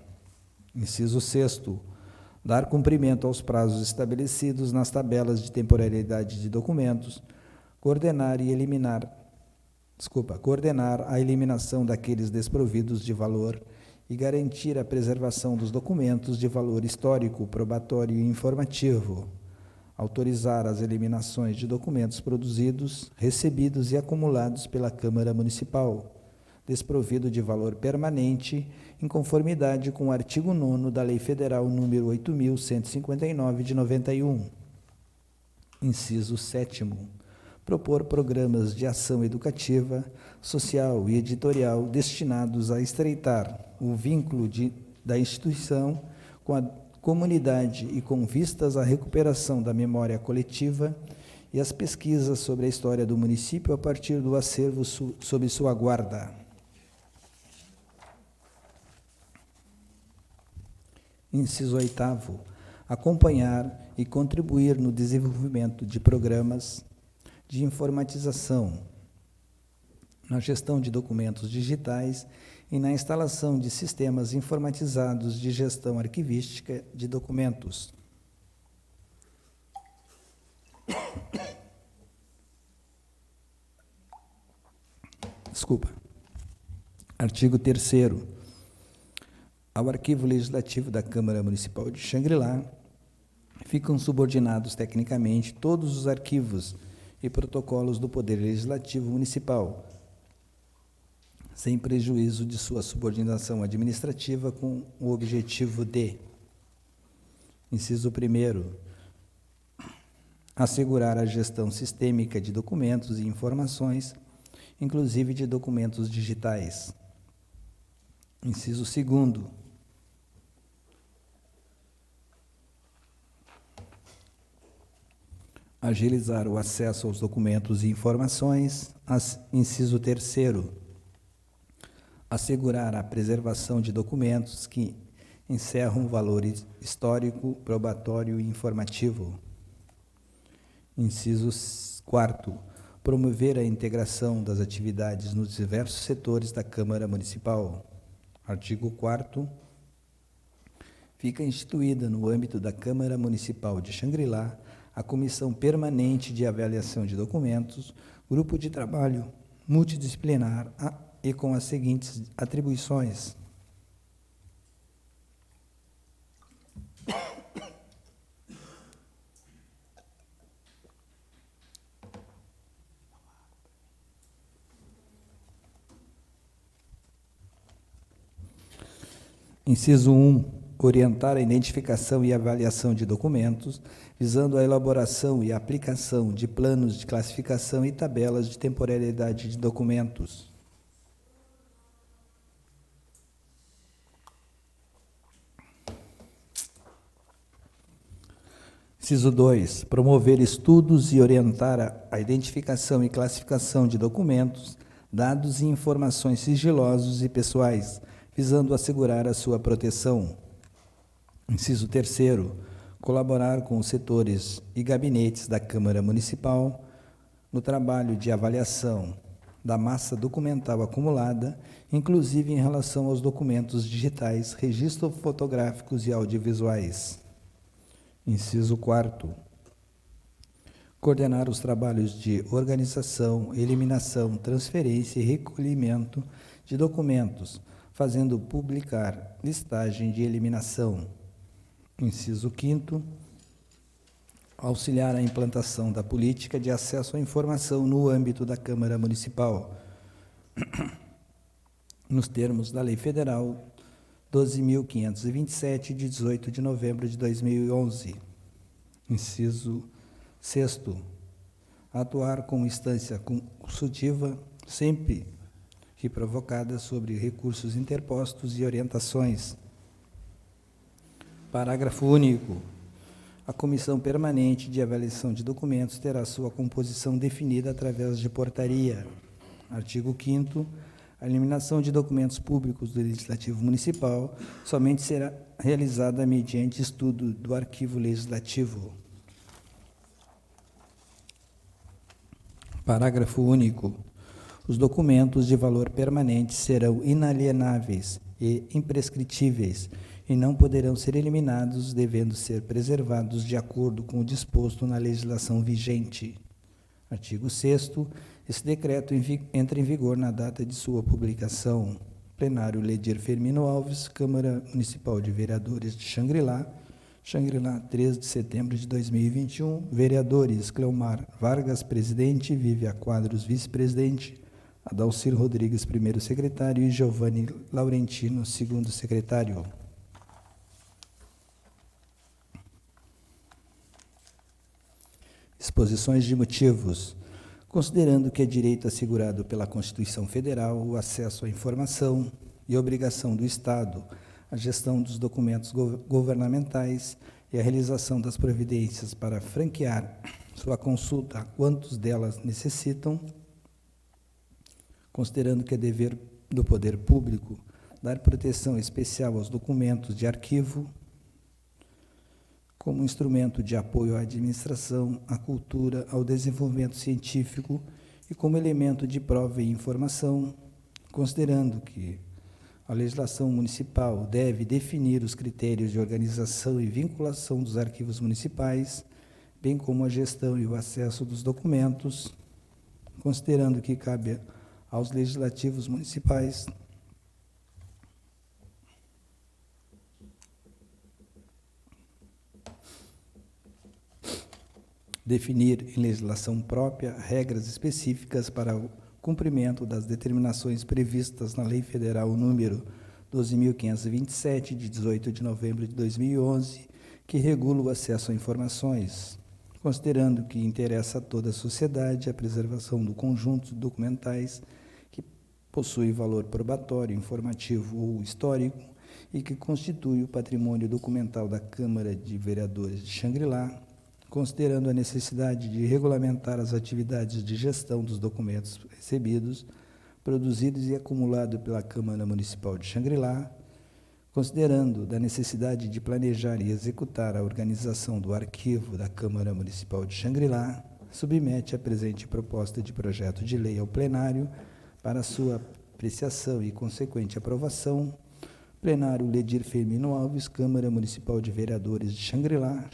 Inciso 6º. Dar cumprimento aos prazos estabelecidos nas tabelas de temporalidade de documentos, coordenar e eliminar coordenar a eliminação daqueles desprovidos de valor e garantir a preservação dos documentos de valor histórico, probatório e informativo. Autorizar as eliminações de documentos produzidos, recebidos e acumulados pela Câmara Municipal, desprovido de valor permanente, em conformidade com o artigo 9º da Lei Federal nº 8.159, de 91. Inciso 7º. Propor programas de ação educativa, social e editorial destinados a estreitar o vínculo da instituição com a comunidade e com vistas à recuperação da memória coletiva e as pesquisas sobre a história do município a partir do acervo sob sua guarda. Inciso 8º. Acompanhar e contribuir no desenvolvimento de programas de informatização, na gestão de documentos digitais e na instalação de sistemas informatizados de gestão arquivística de documentos. Artigo 3º. Ao Arquivo Legislativo da Câmara Municipal de Xangri-Lá ficam subordinados tecnicamente todos os arquivos e protocolos do Poder Legislativo Municipal, sem prejuízo de sua subordinação administrativa, com o objetivo de: inciso 1º, assegurar a gestão sistêmica de documentos e informações, inclusive de documentos digitais. Inciso 2º, agilizar o acesso aos documentos e informações. Inciso 3º, assegurar a preservação de documentos que encerram valor histórico, probatório e informativo. Inciso 4º, promover a integração das atividades nos diversos setores da Câmara Municipal. Artigo 4º, fica instituída no âmbito da Câmara Municipal de Xangri-Lá a Comissão Permanente de Avaliação de Documentos, grupo de trabalho multidisciplinar e com as seguintes atribuições: inciso 1, orientar a identificação e avaliação de documentos, visando a elaboração e aplicação de planos de classificação e tabelas de temporalidade de documentos. Inciso 2, promover estudos e orientar a identificação e classificação de documentos, dados e informações sigilosos e pessoais, visando assegurar a sua proteção. Inciso 3º, colaborar com os setores e gabinetes da Câmara Municipal no trabalho de avaliação da massa documental acumulada, inclusive em relação aos documentos digitais, registros fotográficos e audiovisuais. Inciso 4º, coordenar os trabalhos de organização, eliminação, transferência e recolhimento de documentos, fazendo publicar listagem de eliminação. Inciso 5º, auxiliar a implantação da política de acesso à informação no âmbito da Câmara Municipal, nos termos da Lei Federal 12.527, de 18 de novembro de 2011. Inciso 6º, atuar como instância consultiva, sempre que provocada, sobre recursos interpostos e orientações. Parágrafo único. A Comissão Permanente de Avaliação de Documentos terá sua composição definida através de portaria. Artigo 5º. A eliminação de documentos públicos do Legislativo Municipal somente será realizada mediante estudo do Arquivo Legislativo. Parágrafo único. Os documentos de valor permanente serão inalienáveis e imprescritíveis e não poderão ser eliminados, devendo ser preservados de acordo com o disposto na legislação vigente. Artigo 6º. Esse decreto entra em vigor na data de sua publicação. Plenário Ledir Firmino Alves, Câmara Municipal de Vereadores de Xangri-Lá, 3 de setembro de 2021. Vereadores: Cleomar Vargas, presidente; Vívia Quadros, vice-presidente; Adalcir Rodrigues, primeiro secretário; e Giovanni Laurentino, segundo secretário. Exposições de motivos. Considerando que é direito assegurado pela Constituição Federal o acesso à informação e obrigação do Estado a gestão dos documentos governamentais e a realização das providências para franquear sua consulta a quantos delas necessitam, considerando que é dever do poder público dar proteção especial aos documentos de arquivo como instrumento de apoio à administração, à cultura, ao desenvolvimento científico e como elemento de prova e informação, considerando que a legislação municipal deve definir os critérios de organização e vinculação dos arquivos municipais, bem como a gestão e o acesso dos documentos, considerando que cabe aos legislativos municipais definir em legislação própria regras específicas para o cumprimento das determinações previstas na Lei Federal número 12.527, de 18 de novembro de 2011, que regula o acesso a informações, considerando que interessa a toda a sociedade a preservação do conjunto de documentais que possui valor probatório, informativo ou histórico e que constitui o patrimônio documental da Câmara de Vereadores de Xangri-Lá, considerando a necessidade de regulamentar as atividades de gestão dos documentos recebidos, produzidos e acumulados pela Câmara Municipal de Xangri-Lá, considerando da necessidade de planejar e executar a organização do arquivo da Câmara Municipal de Xangri-Lá, submete a presente proposta de projeto de lei ao plenário para sua apreciação e consequente aprovação. Plenário Ledir Firmino Alves, Câmara Municipal de Vereadores de Xangri-Lá,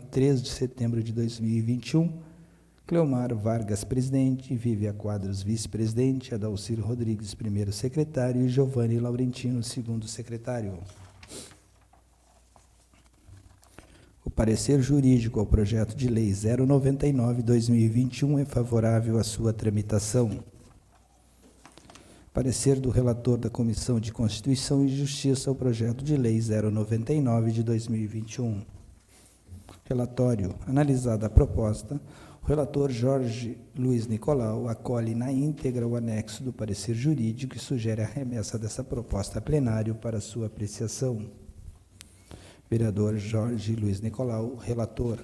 3 de setembro de 2021. Cleomar Vargas, presidente; Vívia Quadros, vice-presidente; Adalcir Rodrigues, primeiro secretário; e Giovanni Laurentino, segundo secretário. O parecer jurídico ao projeto de lei 099/2021 é favorável à sua tramitação. Parecer do relator da Comissão de Constituição e Justiça ao projeto de lei 099 de 2021. Relatório. Analisada a proposta, o relator Jorge Luiz Nicolau acolhe na íntegra o anexo do parecer jurídico e sugere a remessa dessa proposta a plenário para sua apreciação. Vereador Jorge Luiz Nicolau, relator.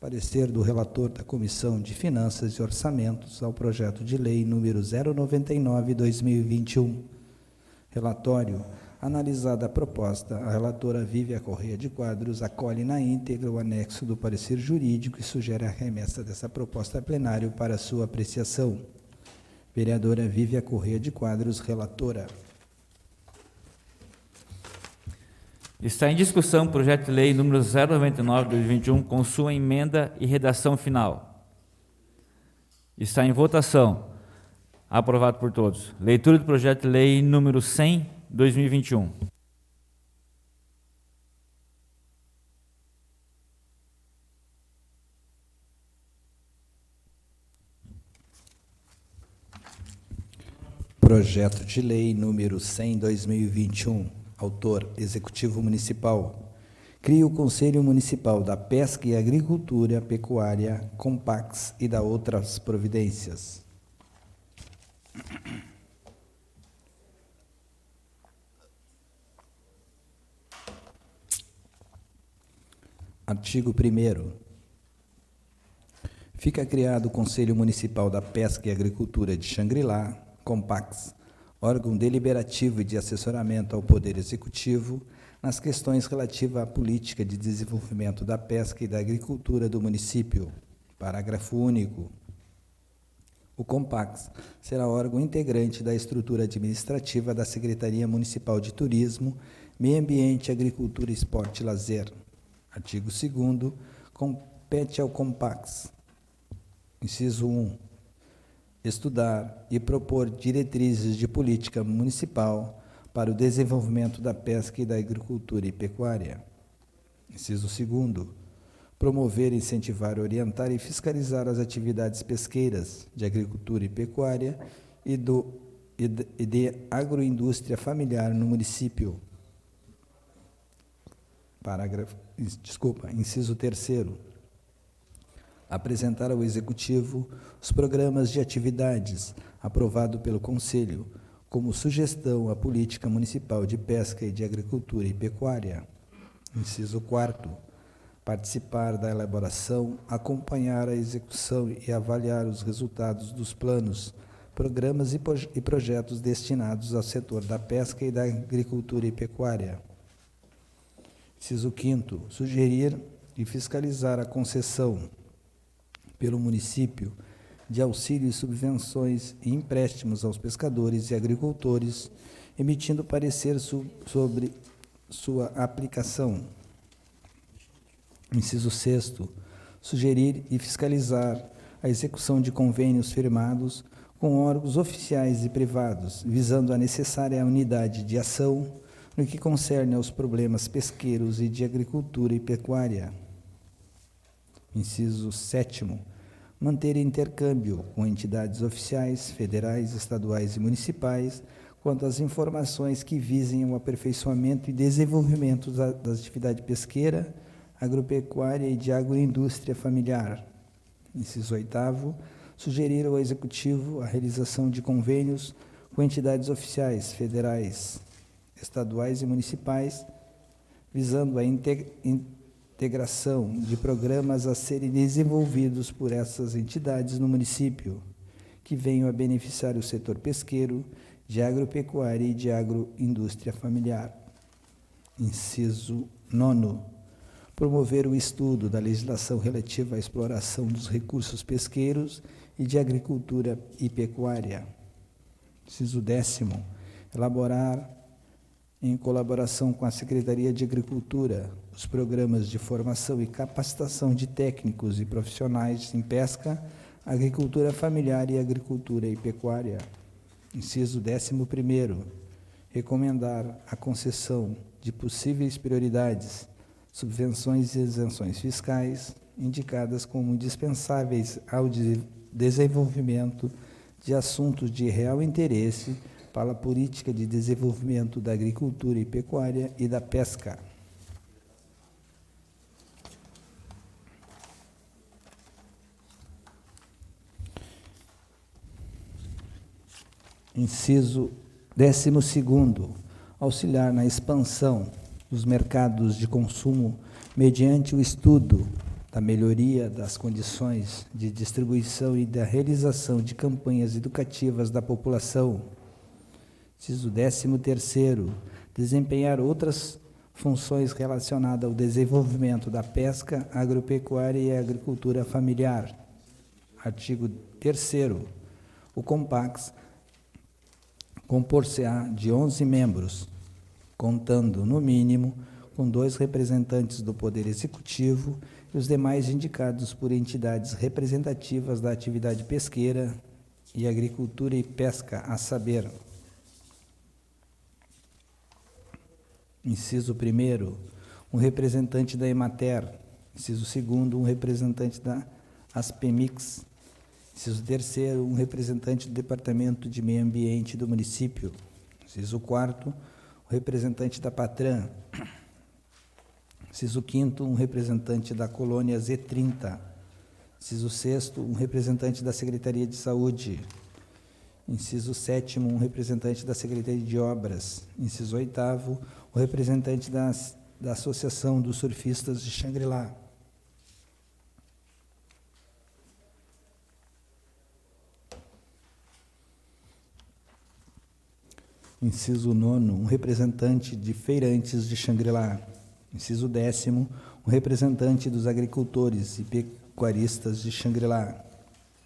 Parecer do relator da Comissão de Finanças e Orçamentos ao projeto de lei número 099/2021. Relatório. Analisada a proposta, a relatora Vívia Correia de Quadros acolhe na íntegra o anexo do parecer jurídico e sugere a remessa dessa proposta a plenário para sua apreciação. Vereadora Vívia Correia de Quadros, relatora. Está em discussão o projeto de lei número 099/2021 com sua emenda e redação final. Está em votação. Aprovado por todos. Leitura do projeto de lei número 100/2021. Projeto de lei número 100/2021. Autor: Executivo Municipal. Cria o Conselho Municipal da Pesca e Agricultura, Pecuária, Compax e da outras providências. Artigo 1º. Fica criado o Conselho Municipal da Pesca e Agricultura de Xangri-Lá, Compax, órgão deliberativo e de assessoramento ao Poder Executivo nas questões relativas à política de desenvolvimento da pesca e da agricultura do município. Parágrafo único. O Compax será órgão integrante da estrutura administrativa da Secretaria Municipal de Turismo, Meio Ambiente, Agricultura, Esporte e Lazer. Artigo 2º. Compete ao Compax Inciso 1. Estudar e propor diretrizes de política municipal para o desenvolvimento da pesca e da agricultura e pecuária. Inciso 2. Promover, incentivar, orientar e fiscalizar as atividades pesqueiras, de agricultura e pecuária e de agroindústria familiar no município. Inciso 3. Apresentar ao Executivo os programas de atividades aprovado pelo Conselho, como sugestão à política municipal de pesca e de agricultura e pecuária. Inciso 4. Participar da elaboração, acompanhar a execução e avaliar os resultados dos planos, programas e projetos destinados ao setor da pesca e da agricultura e pecuária. Inciso 5º. Sugerir e fiscalizar a concessão pelo município de auxílios, subvenções e empréstimos aos pescadores e agricultores, emitindo parecer sobre sua aplicação. Inciso 6º. Sugerir e fiscalizar a execução de convênios firmados com órgãos oficiais e privados, visando a necessária unidade de ação no que concerne aos problemas pesqueiros e de agricultura e pecuária. Inciso 7º. Manter intercâmbio com entidades oficiais, federais, estaduais e municipais quanto às informações que visem o aperfeiçoamento e desenvolvimento da atividade pesqueira, agropecuária e de agroindústria familiar. Inciso 8º. Sugerir ao Executivo a realização de convênios com entidades oficiais, federais, estaduais e municipais, visando a integração de programas a serem desenvolvidos por essas entidades no município, que venham a beneficiar o setor pesqueiro, de agropecuária e de agroindústria familiar. Inciso 9º. Promover o estudo da legislação relativa à exploração dos recursos pesqueiros e de agricultura e pecuária. Inciso 10º. Elaborar, em colaboração com a Secretaria de Agricultura, os programas de formação e capacitação de técnicos e profissionais em pesca, agricultura familiar e agricultura e pecuária. Inciso 11º. Recomendar a concessão de possíveis prioridades, subvenções e isenções fiscais, indicadas como indispensáveis ao desenvolvimento de assuntos de real interesse para a política de desenvolvimento da agricultura e pecuária e da pesca. Inciso 12º. Auxiliar na expansão dos mercados de consumo mediante o estudo da melhoria das condições de distribuição e da realização de campanhas educativas da população. Inciso 13º. Desempenhar outras funções relacionadas ao desenvolvimento da pesca, agropecuária e agricultura familiar. Artigo 3º. O Compax compor-se-á de 11 membros, contando, no mínimo, com 2 representantes do Poder Executivo e os demais indicados por entidades representativas da atividade pesqueira e agricultura e pesca, a saber: inciso 1º, um representante da Emater; inciso 2º, um representante da Aspemix; inciso 3º, um representante do Departamento de Meio Ambiente do município; inciso 4º, um representante da Patran; inciso 5º, um representante da colônia Z30; inciso 6º, um representante da Secretaria de Saúde; inciso 7º, um representante da Secretaria de Obras; inciso 8º, o representante da Associação dos Surfistas de Xangri-Lá. Inciso 9º, um representante de feirantes de Xangri-Lá. Inciso 10º, um representante dos agricultores e pecuaristas de Xangri-Lá.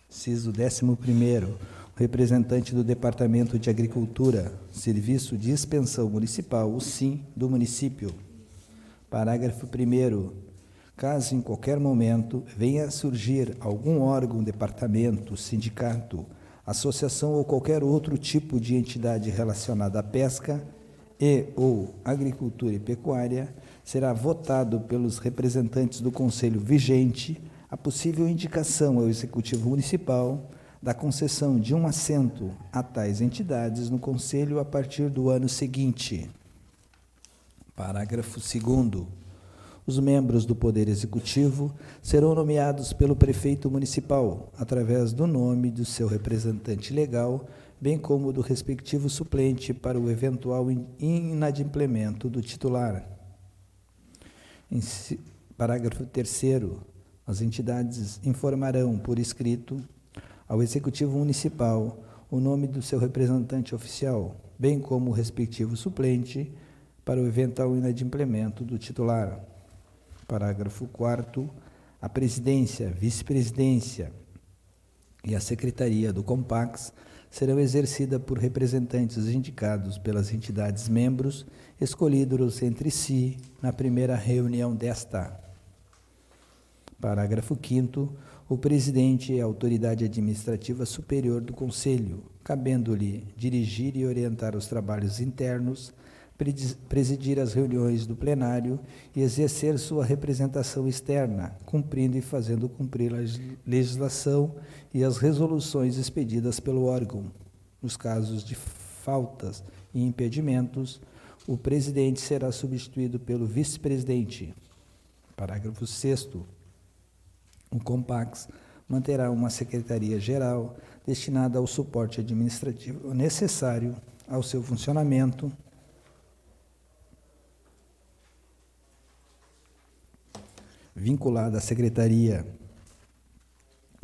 Inciso 11º, um representante do Departamento de Agricultura, Serviço de Expensão Municipal, o SIM, do município. Parágrafo 1º. Caso em qualquer momento venha a surgir algum órgão, departamento, sindicato, associação ou qualquer outro tipo de entidade relacionada à pesca e ou agricultura e pecuária, será votado pelos representantes do Conselho vigente a possível indicação ao Executivo Municipal da concessão de um assento a tais entidades no Conselho a partir do ano seguinte. Parágrafo 2º. Os membros do Poder Executivo serão nomeados pelo prefeito municipal, através do nome do seu representante legal, bem como do respectivo suplente para o eventual inadimplemento do titular. Parágrafo 3º. As entidades informarão por escrito ao Executivo Municipal o nome do seu representante oficial, bem como o respectivo suplente para o eventual inadimplemento do titular. Parágrafo 4º. A presidência, vice-presidência e a secretaria do Compax serão exercidas por representantes indicados pelas entidades membros, escolhidos entre si na primeira reunião desta. Parágrafo 5º. O presidente é a autoridade administrativa superior do Conselho, cabendo-lhe dirigir e orientar os trabalhos internos, presidir as reuniões do plenário e exercer sua representação externa, cumprindo e fazendo cumprir a legislação e as resoluções expedidas pelo órgão. Nos casos de faltas e impedimentos, o presidente será substituído pelo vice-presidente. Parágrafo 6º. O Compax manterá uma secretaria-geral destinada ao suporte administrativo necessário ao seu funcionamento, vinculada à Secretaria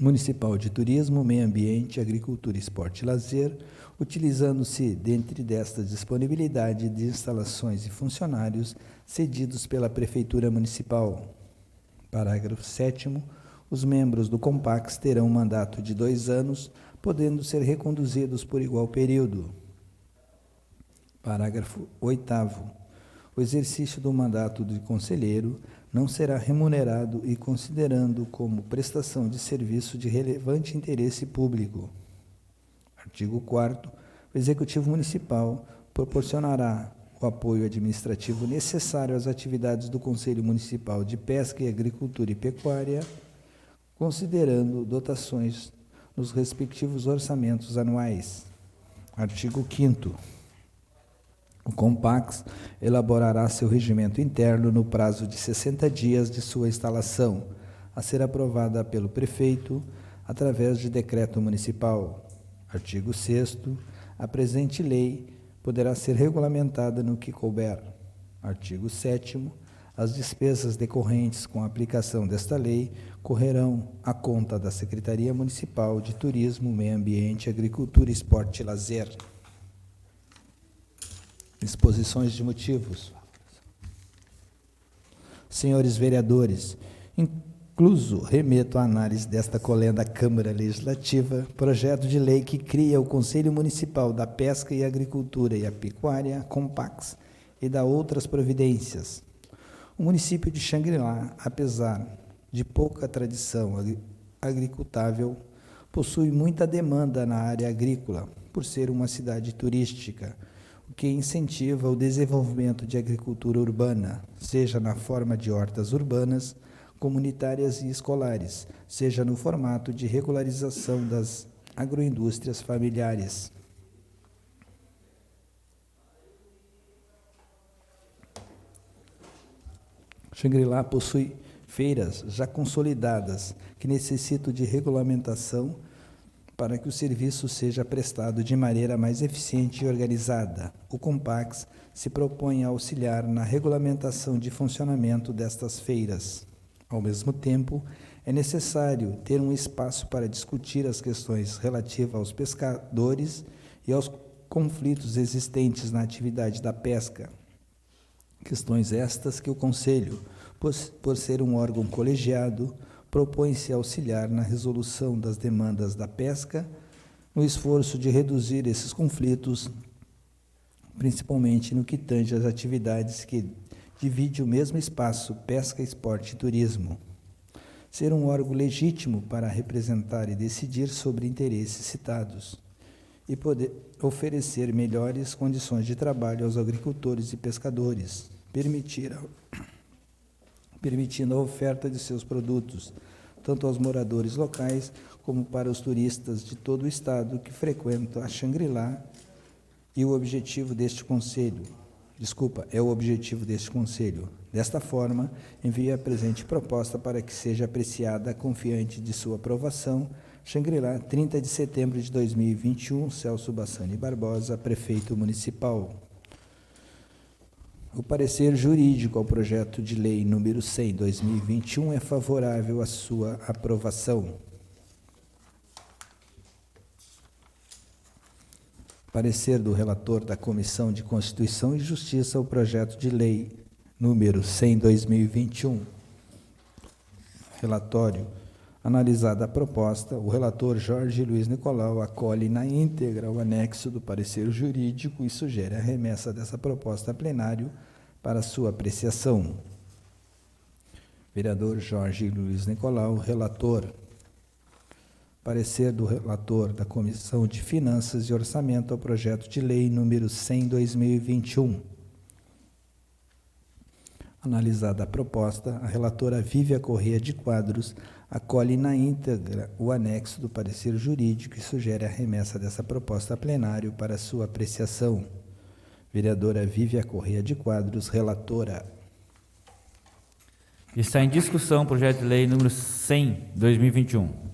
Municipal de Turismo, Meio Ambiente, Agricultura, Esporte e Lazer, utilizando-se, dentre destas, disponibilidade de instalações e funcionários cedidos pela Prefeitura Municipal. Parágrafo 7º. Os membros do Compax terão um mandato de 2 anos, podendo ser reconduzidos por igual período. Parágrafo 8º. O exercício do mandato de conselheiro não será remunerado e considerando como prestação de serviço de relevante interesse público. Artigo 4º. O Executivo Municipal proporcionará o apoio administrativo necessário às atividades do Conselho Municipal de Pesca e Agricultura e Pecuária, considerando dotações nos respectivos orçamentos anuais. Artigo 5º. O Compax elaborará seu regimento interno no prazo de 60 dias de sua instalação, a ser aprovada pelo prefeito, através de decreto municipal. Artigo 6º. A presente lei poderá ser regulamentada no que couber. Artigo 7º. As despesas decorrentes com a aplicação desta lei correrão à conta da Secretaria Municipal de Turismo, Meio Ambiente, Agricultura, Esporte e Lazer. Exposições de motivos. Senhores vereadores, incluso remeto à análise desta colenda da Câmara Legislativa, projeto de lei que cria o Conselho Municipal da Pesca e Agricultura e a Pecuária, Compax, e da outras providências. O município de Xangri-Lá, apesar de pouca tradição agricultável, possui muita demanda na área agrícola, por ser uma cidade turística, o que incentiva o desenvolvimento de agricultura urbana, seja na forma de hortas urbanas, comunitárias e escolares, seja no formato de regularização das agroindústrias familiares. Xangri-Lá possui feiras já consolidadas que necessitam de regulamentação para que o serviço seja prestado de maneira mais eficiente e organizada. O Compax se propõe a auxiliar na regulamentação de funcionamento destas feiras. Ao mesmo tempo, é necessário ter um espaço para discutir as questões relativas aos pescadores e aos conflitos existentes na atividade da pesca. Questões estas que o Conselho, por ser um órgão colegiado, propõe-se auxiliar na resolução das demandas da pesca, no esforço de reduzir esses conflitos, principalmente no que tange às atividades que divide o mesmo espaço pesca, esporte e turismo. Ser um órgão legítimo para representar e decidir sobre interesses citados e poder oferecer melhores condições de trabalho aos agricultores e pescadores, permitindo a oferta de seus produtos, tanto aos moradores locais como para os turistas de todo o estado que frequentam a Xangri-Lá, e o objetivo deste conselho. É o objetivo deste conselho. Desta forma, envio a presente proposta para que seja apreciada, confiante de sua aprovação. Xangri-Lá, 30 de setembro de 2021, Celso Bassani Barbosa, Prefeito Municipal. O parecer jurídico ao projeto de lei número 100/2021 é favorável à sua aprovação. Parecer do relator da Comissão de Constituição e Justiça ao projeto de lei número 100/2021. Relatório. Analisada a proposta, o relator Jorge Luiz Nicolau acolhe na íntegra o anexo do parecer jurídico e sugere a remessa dessa proposta a plenário para sua apreciação. Vereador Jorge Luiz Nicolau, relator. Parecer do relator da Comissão de Finanças e Orçamento ao projeto de lei número 100/2021. Analisada a proposta, a relatora Vívia Corrêa de Quadros acolhe na íntegra o anexo do parecer jurídico e sugere a remessa dessa proposta a plenário para sua apreciação. Vereadora Vívia Corrêa de Quadros, relatora. Está em discussão o projeto de lei número 100/2021.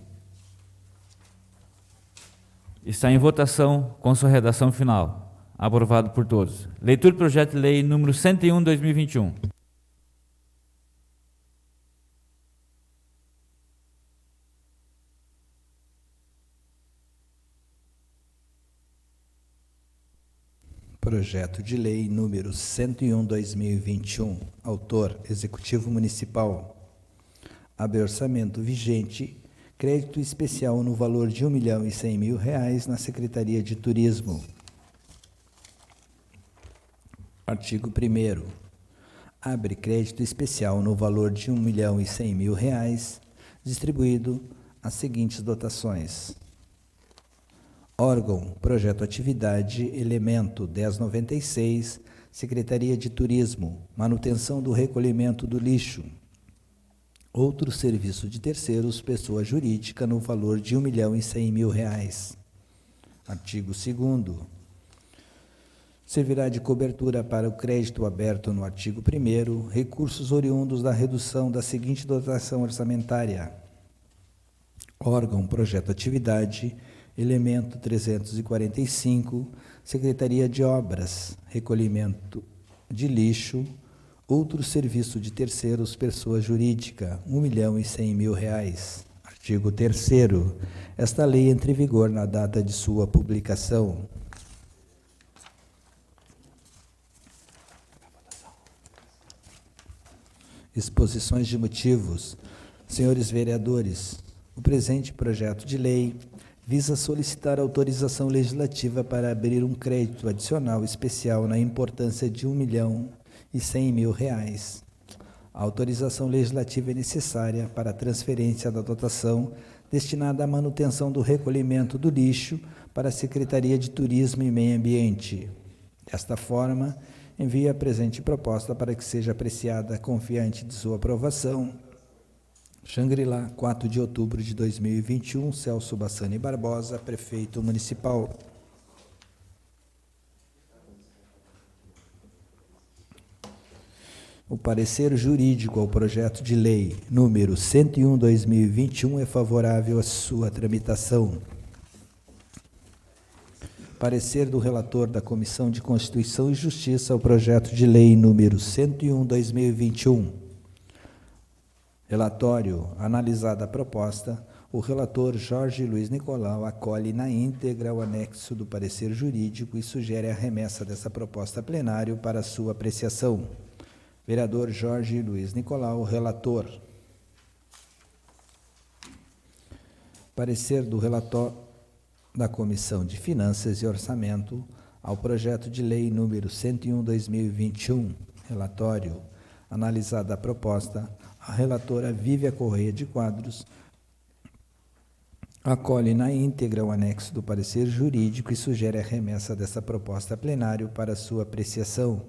Está em votação com sua redação final. Aprovado por todos. Leitura do projeto de lei número 101/2021. Projeto de lei número 101/2021. Autor, Executivo Municipal. Abre orçamento vigente. Crédito especial no valor de R$1.100.000 na Secretaria de Turismo. Artigo 1º. Abre crédito especial no valor de R$1.100.000, distribuído as seguintes dotações. Órgão, Projeto Atividade, Elemento 1096, Secretaria de Turismo, Manutenção do Recolhimento do Lixo. Outro serviço de terceiros, pessoa jurídica, no valor de R$1.100.000. Artigo 2º. Servirá de cobertura para o crédito aberto no artigo 1º, recursos oriundos da redução da seguinte dotação orçamentária. Órgão, Projeto Atividade, Elemento 345, Secretaria de Obras, Recolhimento de Lixo. Outro serviço de terceiros, pessoa jurídica, R$1.100.000. Artigo 3º. Esta lei entra em vigor na data de sua publicação. Exposições de motivos. Senhores vereadores, o presente projeto de lei visa solicitar autorização legislativa para abrir um crédito adicional especial na importância de R$1.100.000. A autorização legislativa é necessária para a transferência da dotação destinada à manutenção do recolhimento do lixo para a Secretaria de Turismo e Meio Ambiente. Desta forma, envio a presente proposta para que seja apreciada confiante de sua aprovação. Xangri-Lá, 4 de outubro de 2021, Celso Bassani Barbosa, Prefeito Municipal. O parecer jurídico ao projeto de lei número 101/2021 é favorável à sua tramitação. Parecer do relator da Comissão de Constituição e Justiça ao projeto de lei número 101/2021. Relatório. Analisada a proposta, o relator Jorge Luiz Nicolau acolhe na íntegra o anexo do parecer jurídico e sugere a remessa dessa proposta a plenário para sua apreciação. Vereador Jorge Luiz Nicolau, relator. Parecer do relator da Comissão de Finanças e Orçamento ao projeto de lei número 101/2021. Relatório. Analisada a proposta, a relatora Vívia Correia de Quadros acolhe na íntegra o anexo do parecer jurídico e sugere a remessa dessa proposta a plenário para sua apreciação.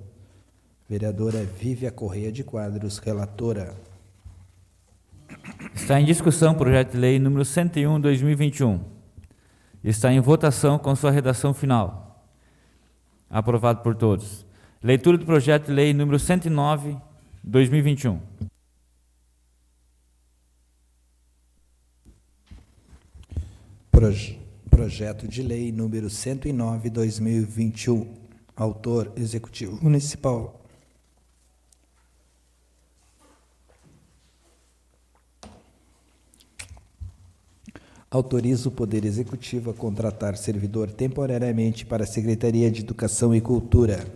Vereadora Vívia Correia de Quadros, relatora. Está em discussão o projeto de lei número 101/2021. Está em votação com sua redação final. Aprovado por todos. Leitura do projeto de lei número 109/2021. Projeto de lei número 109/2021. Autor, Executivo Municipal. Autoriza o Poder Executivo a contratar servidor temporariamente para a Secretaria de Educação e Cultura.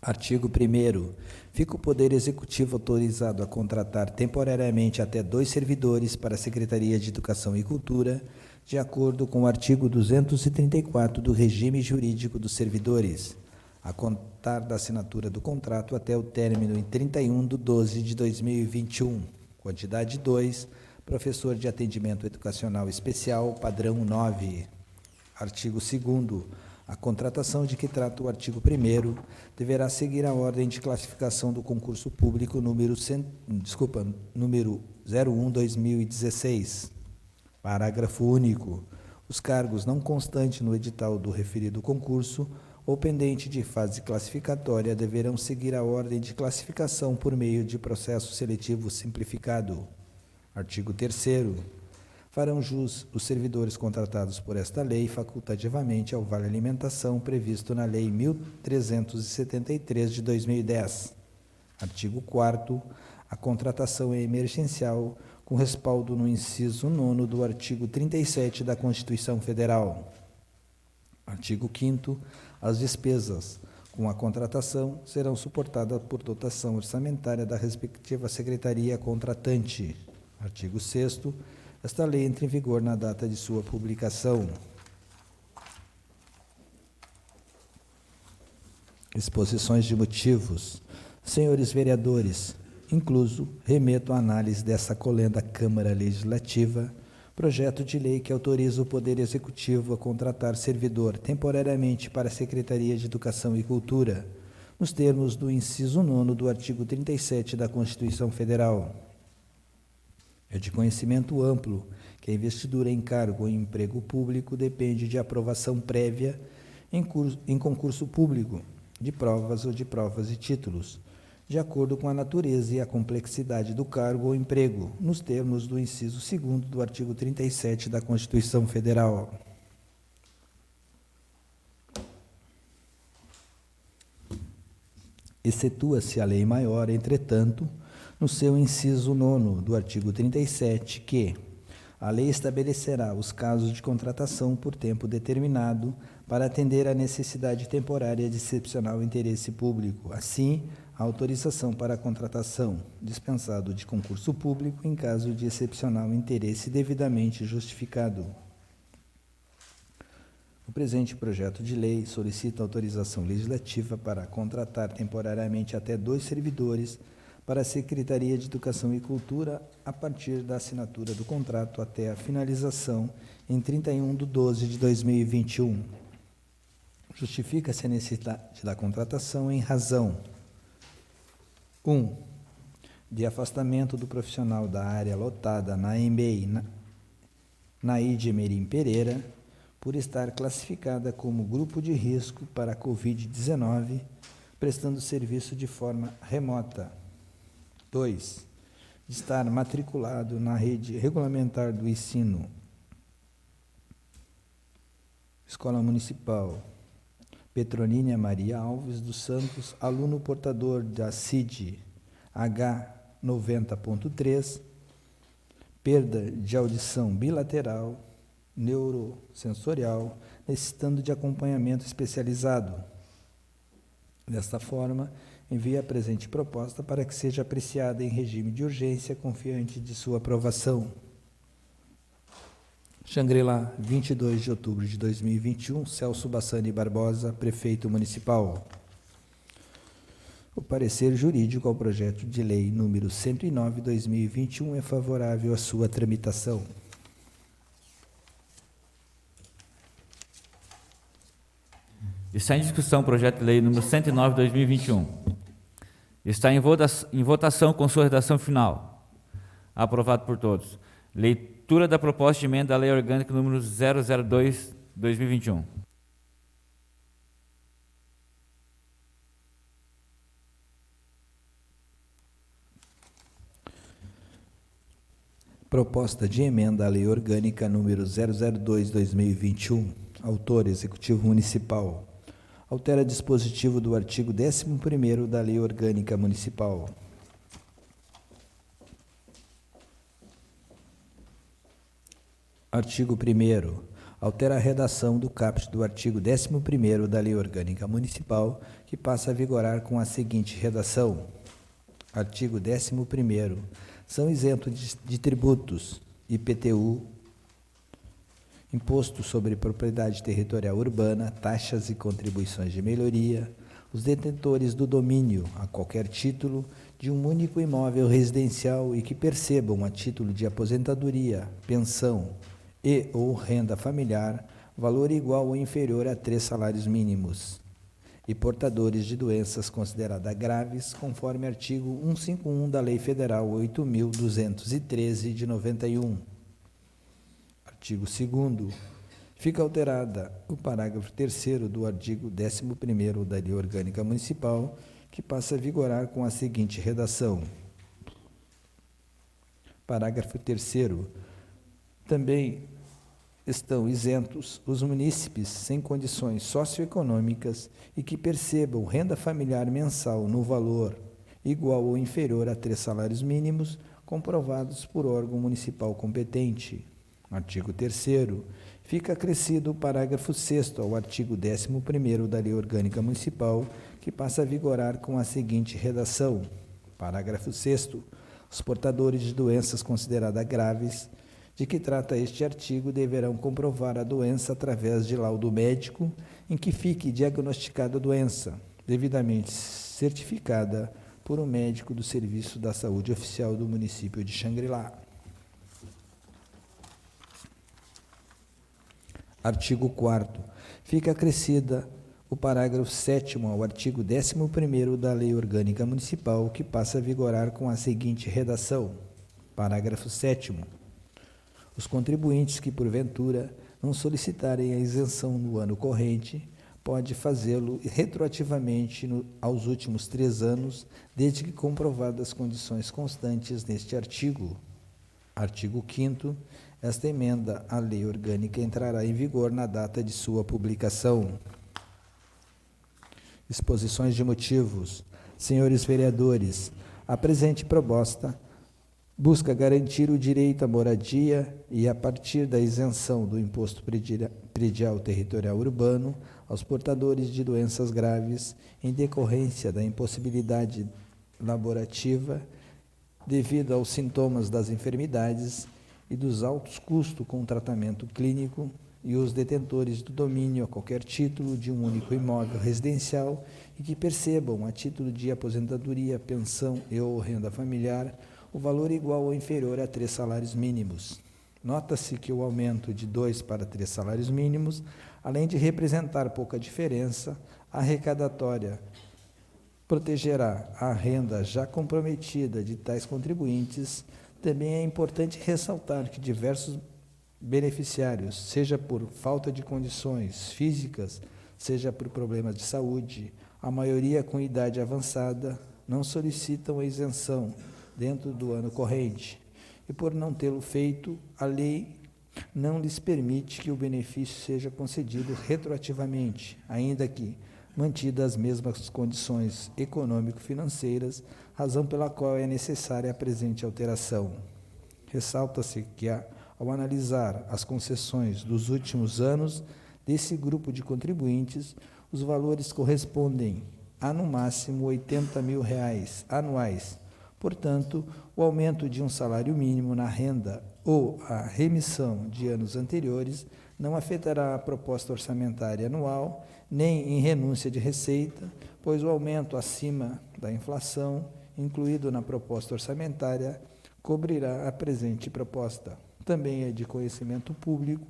Artigo 1º. Fica o Poder Executivo autorizado a contratar temporariamente até 2 servidores para a Secretaria de Educação e Cultura, de acordo com o artigo 234 do Regime Jurídico dos Servidores, a contar da assinatura do contrato até o término em 31/12/2021. Quantidade 2. Professor de Atendimento Educacional Especial, padrão 9. Artigo 2º. A contratação de que trata o artigo 1º deverá seguir a ordem de classificação do concurso público número 01/2016. Parágrafo único. Os cargos não constantes no edital do referido concurso ou pendente de fase classificatória deverão seguir a ordem de classificação por meio de processo seletivo simplificado. Artigo 3º. Farão jus os servidores contratados por esta lei facultativamente ao vale alimentação previsto na Lei 1.373 de 2010. Artigo 4º. A contratação é emergencial com respaldo no inciso 9º do artigo 37 da Constituição Federal. Artigo 5º. As despesas com a contratação serão suportadas por dotação orçamentária da respectiva secretaria contratante. Artigo 6º. Esta lei entra em vigor na data de sua publicação. Exposições de motivos. Senhores vereadores, incluso, remeto à análise dessa colenda Câmara Legislativa, projeto de lei que autoriza o Poder Executivo a contratar servidor temporariamente para a Secretaria de Educação e Cultura, nos termos do inciso 9º do artigo 37 da Constituição Federal. É de conhecimento amplo que a investidura em cargo ou emprego público depende de aprovação prévia em concurso público, de provas ou de provas e títulos, de acordo com a natureza e a complexidade do cargo ou emprego, nos termos do inciso 2º do artigo 37 da Constituição Federal. Excetua-se a lei maior, entretanto, no seu inciso 9º do artigo 37, que a lei estabelecerá os casos de contratação por tempo determinado para atender à necessidade temporária de excepcional interesse público. Assim, a autorização para a contratação, dispensado de concurso público em caso de excepcional interesse devidamente justificado. O presente projeto de lei solicita autorização legislativa para contratar temporariamente até 2 servidores para a Secretaria de Educação e Cultura a partir da assinatura do contrato até a finalização em 31/12/2021. Justifica-se a necessidade da contratação em razão 1. De afastamento do profissional da área lotada na EMEI Naide Emerim Pereira, por estar classificada como grupo de risco para a Covid-19, prestando serviço de forma remota. 2. De estar matriculado na rede regulamentar do ensino, Escola Municipal Petronínia Maria Alves dos Santos, aluno portador da CID H90.3, perda de audição bilateral, neurosensorial, necessitando de acompanhamento especializado. Desta forma, envia a presente proposta para que seja apreciada em regime de urgência, confiante de sua aprovação. Xangri-Lá, 22 de outubro de 2021, Celso Bassani Barbosa, Prefeito Municipal. O parecer jurídico ao projeto de lei número 109/2021 é favorável à sua tramitação. Está em discussão o projeto de lei número 109/2021. Está em votação com sua redação final. Aprovado por todos. Leitura da proposta de emenda à Lei Orgânica número 002/2021. Proposta de emenda à Lei Orgânica número 002/2021. Autor: Executivo Municipal. Altera dispositivo do artigo 11º da Lei Orgânica Municipal. Artigo 1º. Altera a redação do caput do artigo 11º da Lei Orgânica Municipal, que passa a vigorar com a seguinte redação. Artigo 11º. São isentos de tributos, IPTU, Imposto sobre Propriedade Territorial Urbana, taxas e contribuições de melhoria, os detentores do domínio, a qualquer título, de um único imóvel residencial e que percebam, a título de aposentadoria, pensão e ou renda familiar, valor igual ou inferior a 3 salários mínimos, e portadores de doenças consideradas graves, conforme artigo 151 da Lei Federal 8.213, de 91. Artigo 2º. Fica alterada o parágrafo 3º do artigo 11º da Lei Orgânica Municipal, que passa a vigorar com a seguinte redação. Parágrafo 3º. Também estão isentos os munícipes sem condições socioeconômicas e que percebam renda familiar mensal no valor igual ou inferior a 3 salários mínimos, comprovados por órgão municipal competente. Artigo 3º. Fica acrescido o parágrafo 6º ao artigo 11º da Lei Orgânica Municipal, que passa a vigorar com a seguinte redação. Parágrafo 6º. Os portadores de doenças consideradas graves, de que trata este artigo, deverão comprovar a doença através de laudo médico em que fique diagnosticada a doença, devidamente certificada por um médico do Serviço da Saúde Oficial do município de Xangri-Lá. Artigo 4º. Fica acrescida o parágrafo 7º ao artigo 11º da Lei Orgânica Municipal, que passa a vigorar com a seguinte redação. Parágrafo 7º. Os contribuintes que, porventura, não solicitarem a isenção no ano corrente, pode fazê-lo retroativamente aos últimos 3 anos, desde que comprovadas as condições constantes neste artigo. Artigo 5º. Esta emenda à Lei Orgânica entrará em vigor na data de sua publicação. Exposições de motivos. Senhores vereadores, a presente proposta busca garantir o direito à moradia e, a partir da isenção do Imposto Predial Territorial Urbano, aos portadores de doenças graves, em decorrência da impossibilidade laborativa, devido aos sintomas das enfermidades e dos altos custos com o tratamento clínico, e os detentores do domínio a qualquer título de um único imóvel residencial e que percebam, a título de aposentadoria, pensão e ou renda familiar, o valor igual ou inferior a 3 salários mínimos. Nota-se que o aumento de 2 para 3 salários mínimos, além de representar pouca diferença arrecadatória, protegerá a renda já comprometida de tais contribuintes. Também é importante ressaltar que diversos beneficiários, seja por falta de condições físicas, seja por problemas de saúde, a maioria com idade avançada, não solicitam a isenção dentro do ano corrente, e por não tê-lo feito, a lei não lhes permite que o benefício seja concedido retroativamente, ainda que mantidas as mesmas condições econômico-financeiras, razão pela qual é necessária a presente alteração. Ressalta-se que, ao analisar as concessões dos últimos anos desse grupo de contribuintes, os valores correspondem a, no máximo, R$80 mil anuais. Portanto, o aumento de um salário mínimo na renda ou a remissão de anos anteriores não afetará a proposta orçamentária anual, nem em renúncia de receita, pois o aumento acima da inflação, incluído na proposta orçamentária, cobrirá a presente proposta. Também é de conhecimento público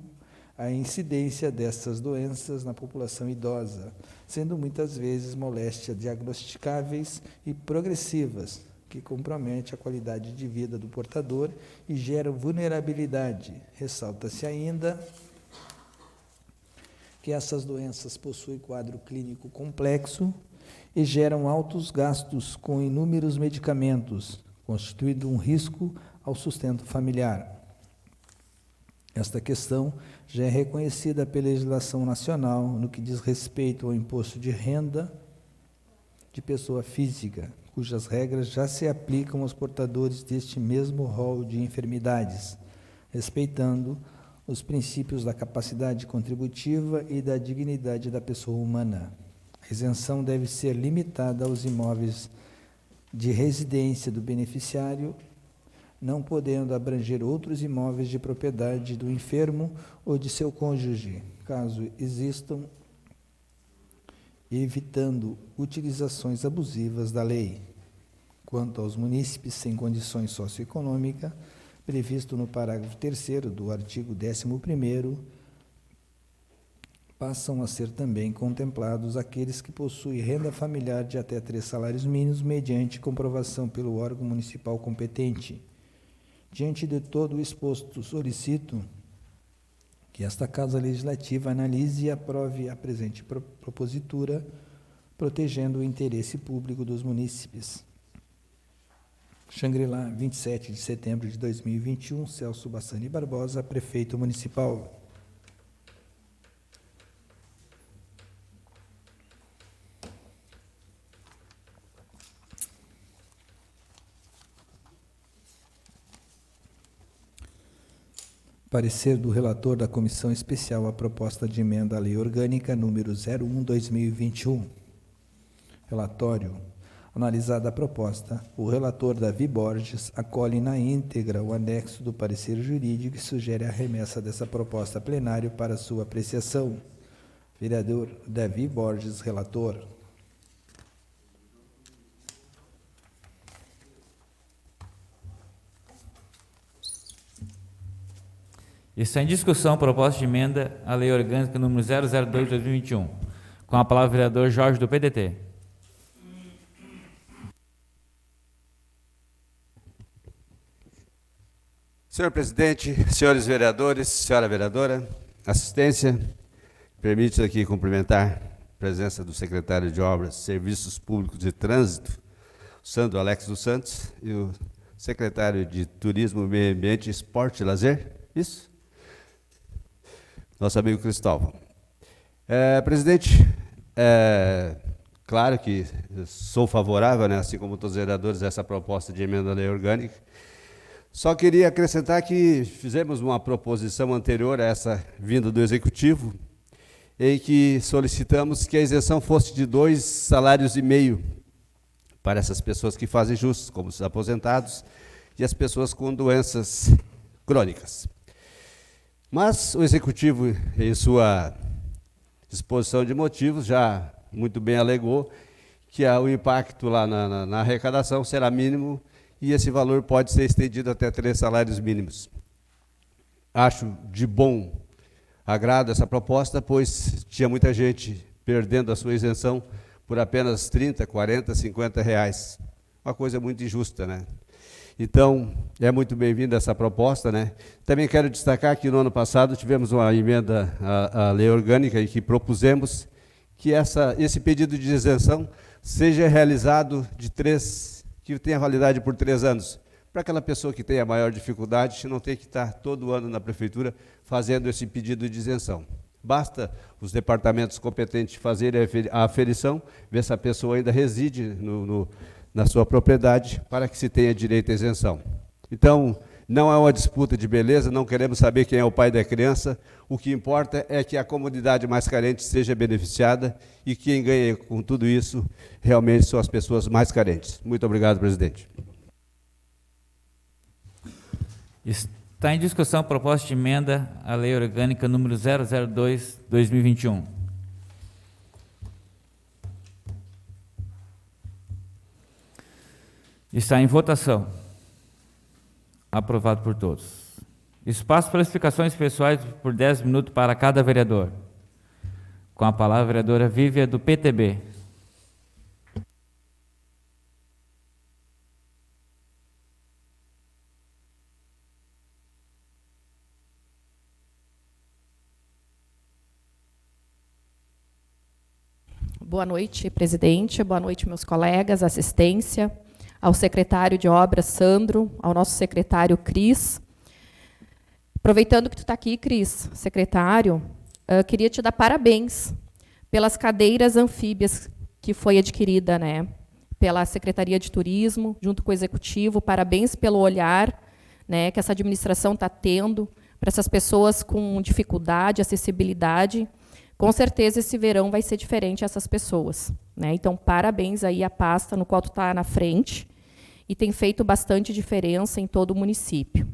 a incidência dessas doenças na população idosa, sendo muitas vezes moléstias diagnosticáveis e progressivas, que compromete a qualidade de vida do portador e geram vulnerabilidade. Ressalta-se ainda que essas doenças possuem quadro clínico complexo e geram altos gastos com inúmeros medicamentos, constituindo um risco ao sustento familiar. Esta questão já é reconhecida pela legislação nacional no que diz respeito ao imposto de renda de pessoa física, cujas regras já se aplicam aos portadores deste mesmo rol de enfermidades, respeitando os princípios da capacidade contributiva e da dignidade da pessoa humana. A isenção deve ser limitada aos imóveis de residência do beneficiário, não podendo abranger outros imóveis de propriedade do enfermo ou de seu cônjuge, caso existam, evitando utilizações abusivas da lei. Quanto aos munícipes sem condições socioeconômicas, previsto no parágrafo 3º do artigo 11º, passam a ser também contemplados aqueles que possuem renda familiar de até 3 salários mínimos, mediante comprovação pelo órgão municipal competente. Diante de todo o exposto, solicito que esta Casa Legislativa analise e aprove a presente propositura, protegendo o interesse público dos munícipes. Xangri-Lá, 27 de setembro de 2021, Celso Bassani Barbosa, Prefeito Municipal. Parecer do relator da Comissão Especial à proposta de emenda à Lei Orgânica número 01/2021. Relatório. Analisada a proposta, o relator Davi Borges acolhe na íntegra o anexo do parecer jurídico e sugere a remessa dessa proposta a plenário para sua apreciação. Vereador Davi Borges, relator. Está em discussão a proposta de emenda à Lei Orgânica número 002/2021. Com a palavra o vereador Jorge, do PDT. Senhor presidente, senhores vereadores, senhora vereadora, assistência, permite aqui cumprimentar a presença do secretário de Obras, Serviços Públicos e Trânsito, Sandro Alex dos Santos, e o secretário de Turismo, Meio Ambiente, Esporte e Lazer, isso? Nosso amigo Cristóvão. Presidente, claro que sou favorável, né, assim como todos os vereadores, a essa proposta de emenda à lei orgânica. Só queria acrescentar que fizemos uma proposição anterior a essa vinda do Executivo, em que solicitamos que a isenção fosse de 2,5 salários para essas pessoas que fazem jus, como os aposentados e as pessoas com doenças crônicas. Mas o Executivo, em sua exposição de motivos, já muito bem alegou que o impacto lá na arrecadação será mínimo e esse valor pode ser estendido até 3 salários mínimos. Acho de bom agrado essa proposta, pois tinha muita gente perdendo a sua isenção por apenas 30, 40, 50 reais. Uma coisa muito injusta, né? Então, é muito bem-vinda essa proposta, né? Também quero destacar que no ano passado tivemos uma emenda à lei orgânica e que propusemos que esse pedido de isenção seja realizado que tenha validade por 3 anos, para aquela pessoa que tem a maior dificuldade, não ter que estar todo ano na prefeitura fazendo esse pedido de isenção. Basta os departamentos competentes fazerem a aferição, ver se a pessoa ainda reside na sua propriedade, para que se tenha direito à isenção. Então, não é uma disputa de beleza, não queremos saber quem é o pai da criança, o que importa é que a comunidade mais carente seja beneficiada e quem ganha com tudo isso realmente são as pessoas mais carentes. Muito obrigado, presidente. Está em discussão a proposta de emenda à Lei Orgânica número 002/2021. Está em votação. Aprovado por todos. Espaço para explicações pessoais por 10 minutos para cada vereador. Com a palavra a vereadora Vívia, do PTB. Boa noite, presidente. Boa noite, meus colegas, assistência, ao secretário de obras, Sandro, ao nosso secretário, Cris. Aproveitando que tu está aqui, Cris, secretário, queria te dar parabéns pelas cadeiras anfíbias que foi adquirida, né, pela Secretaria de Turismo, junto com o Executivo. Parabéns pelo olhar, né, que essa administração está tendo para essas pessoas com dificuldade, acessibilidade. Com certeza esse verão vai ser diferente a essas pessoas, né? Então, parabéns aí à pasta no qual tu está na frente e tem feito bastante diferença em todo o município.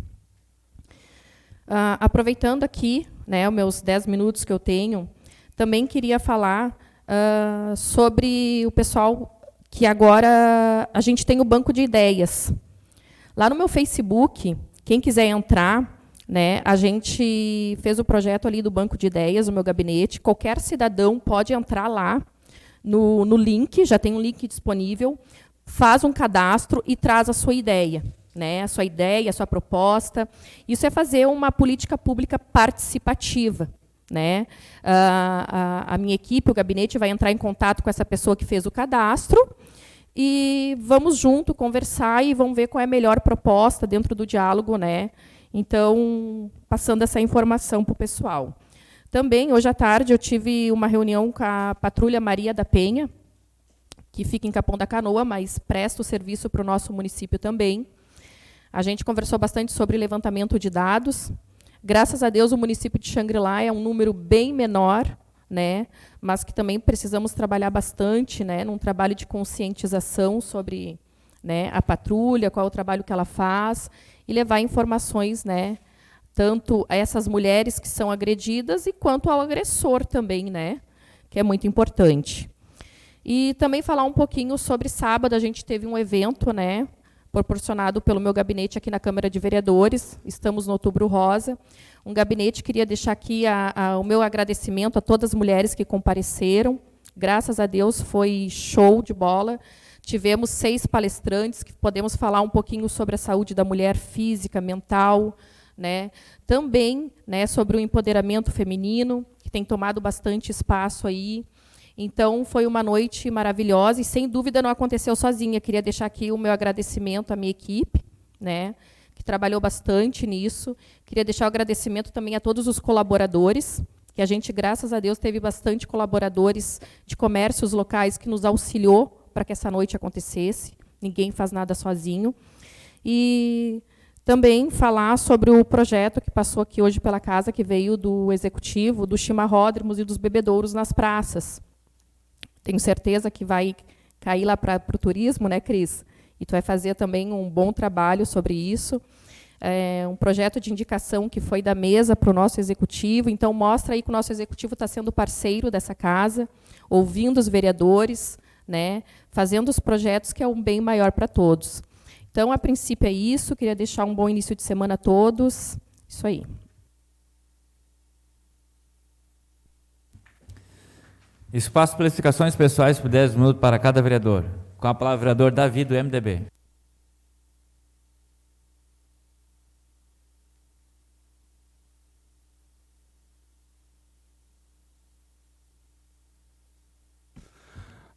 Aproveitando aqui, né, os meus 10 minutos que eu tenho, também queria falar sobre o pessoal que agora a gente tem o banco de ideias. Lá no meu Facebook, quem quiser entrar, né, a gente fez o projeto ali do banco de ideias, o meu gabinete. Qualquer cidadão pode entrar lá no link, já tem um link disponível, faz um cadastro e traz a sua ideia, né, a sua ideia, a sua proposta. Isso é fazer uma política pública participativa, né? A minha equipe, o gabinete, vai entrar em contato com essa pessoa que fez o cadastro e vamos junto conversar e vamos ver qual é a melhor proposta dentro do diálogo, né? Então, passando essa informação para o pessoal. Também, hoje à tarde, eu tive uma reunião com a Patrulha Maria da Penha, que fica em Capão da Canoa, mas presta o serviço para o nosso município também. A gente conversou bastante sobre levantamento de dados. Graças a Deus, o município de Xangri-Lá é um número bem menor, né, mas que também precisamos trabalhar bastante, né, num trabalho de conscientização sobre, né, a patrulha, qual é o trabalho que ela faz, e levar informações, né, tanto a essas mulheres que são agredidas e quanto ao agressor também, né, que é muito importante. E também falar um pouquinho sobre sábado. A gente teve um evento, né, proporcionado pelo meu gabinete aqui na Câmara de Vereadores. Estamos no Outubro Rosa. Um gabinete, queria deixar aqui o meu agradecimento a todas as mulheres que compareceram. Graças a Deus foi show de bola. Tivemos 6 palestrantes que podemos falar um pouquinho sobre a saúde da mulher física, mental, né? Também, né, sobre o empoderamento feminino, que tem tomado bastante espaço aí. Então, foi uma noite maravilhosa e, sem dúvida, não aconteceu sozinha. Queria deixar aqui o meu agradecimento à minha equipe, né, que trabalhou bastante nisso. Queria deixar o agradecimento também a todos os colaboradores, que a gente, graças a Deus, teve bastante colaboradores de comércios locais que nos auxiliou para que essa noite acontecesse. Ninguém faz nada sozinho. E também falar sobre o projeto que passou aqui hoje pela casa, que veio do Executivo, dos chimarródromos e dos bebedouros nas praças. Tenho certeza que vai cair lá para o turismo, né, Cris? E tu vai fazer também um bom trabalho sobre isso. É um projeto de indicação que foi da mesa para o nosso Executivo. Então, mostra aí que o nosso Executivo está sendo parceiro dessa casa, ouvindo os vereadores, né, fazendo os projetos, que é um bem maior para todos. Então, a princípio é isso. Queria deixar um bom início de semana a todos. Isso aí. Espaço para explicações pessoais por 10 minutos para cada vereador. Com a palavra, o vereador Davi, do MDB.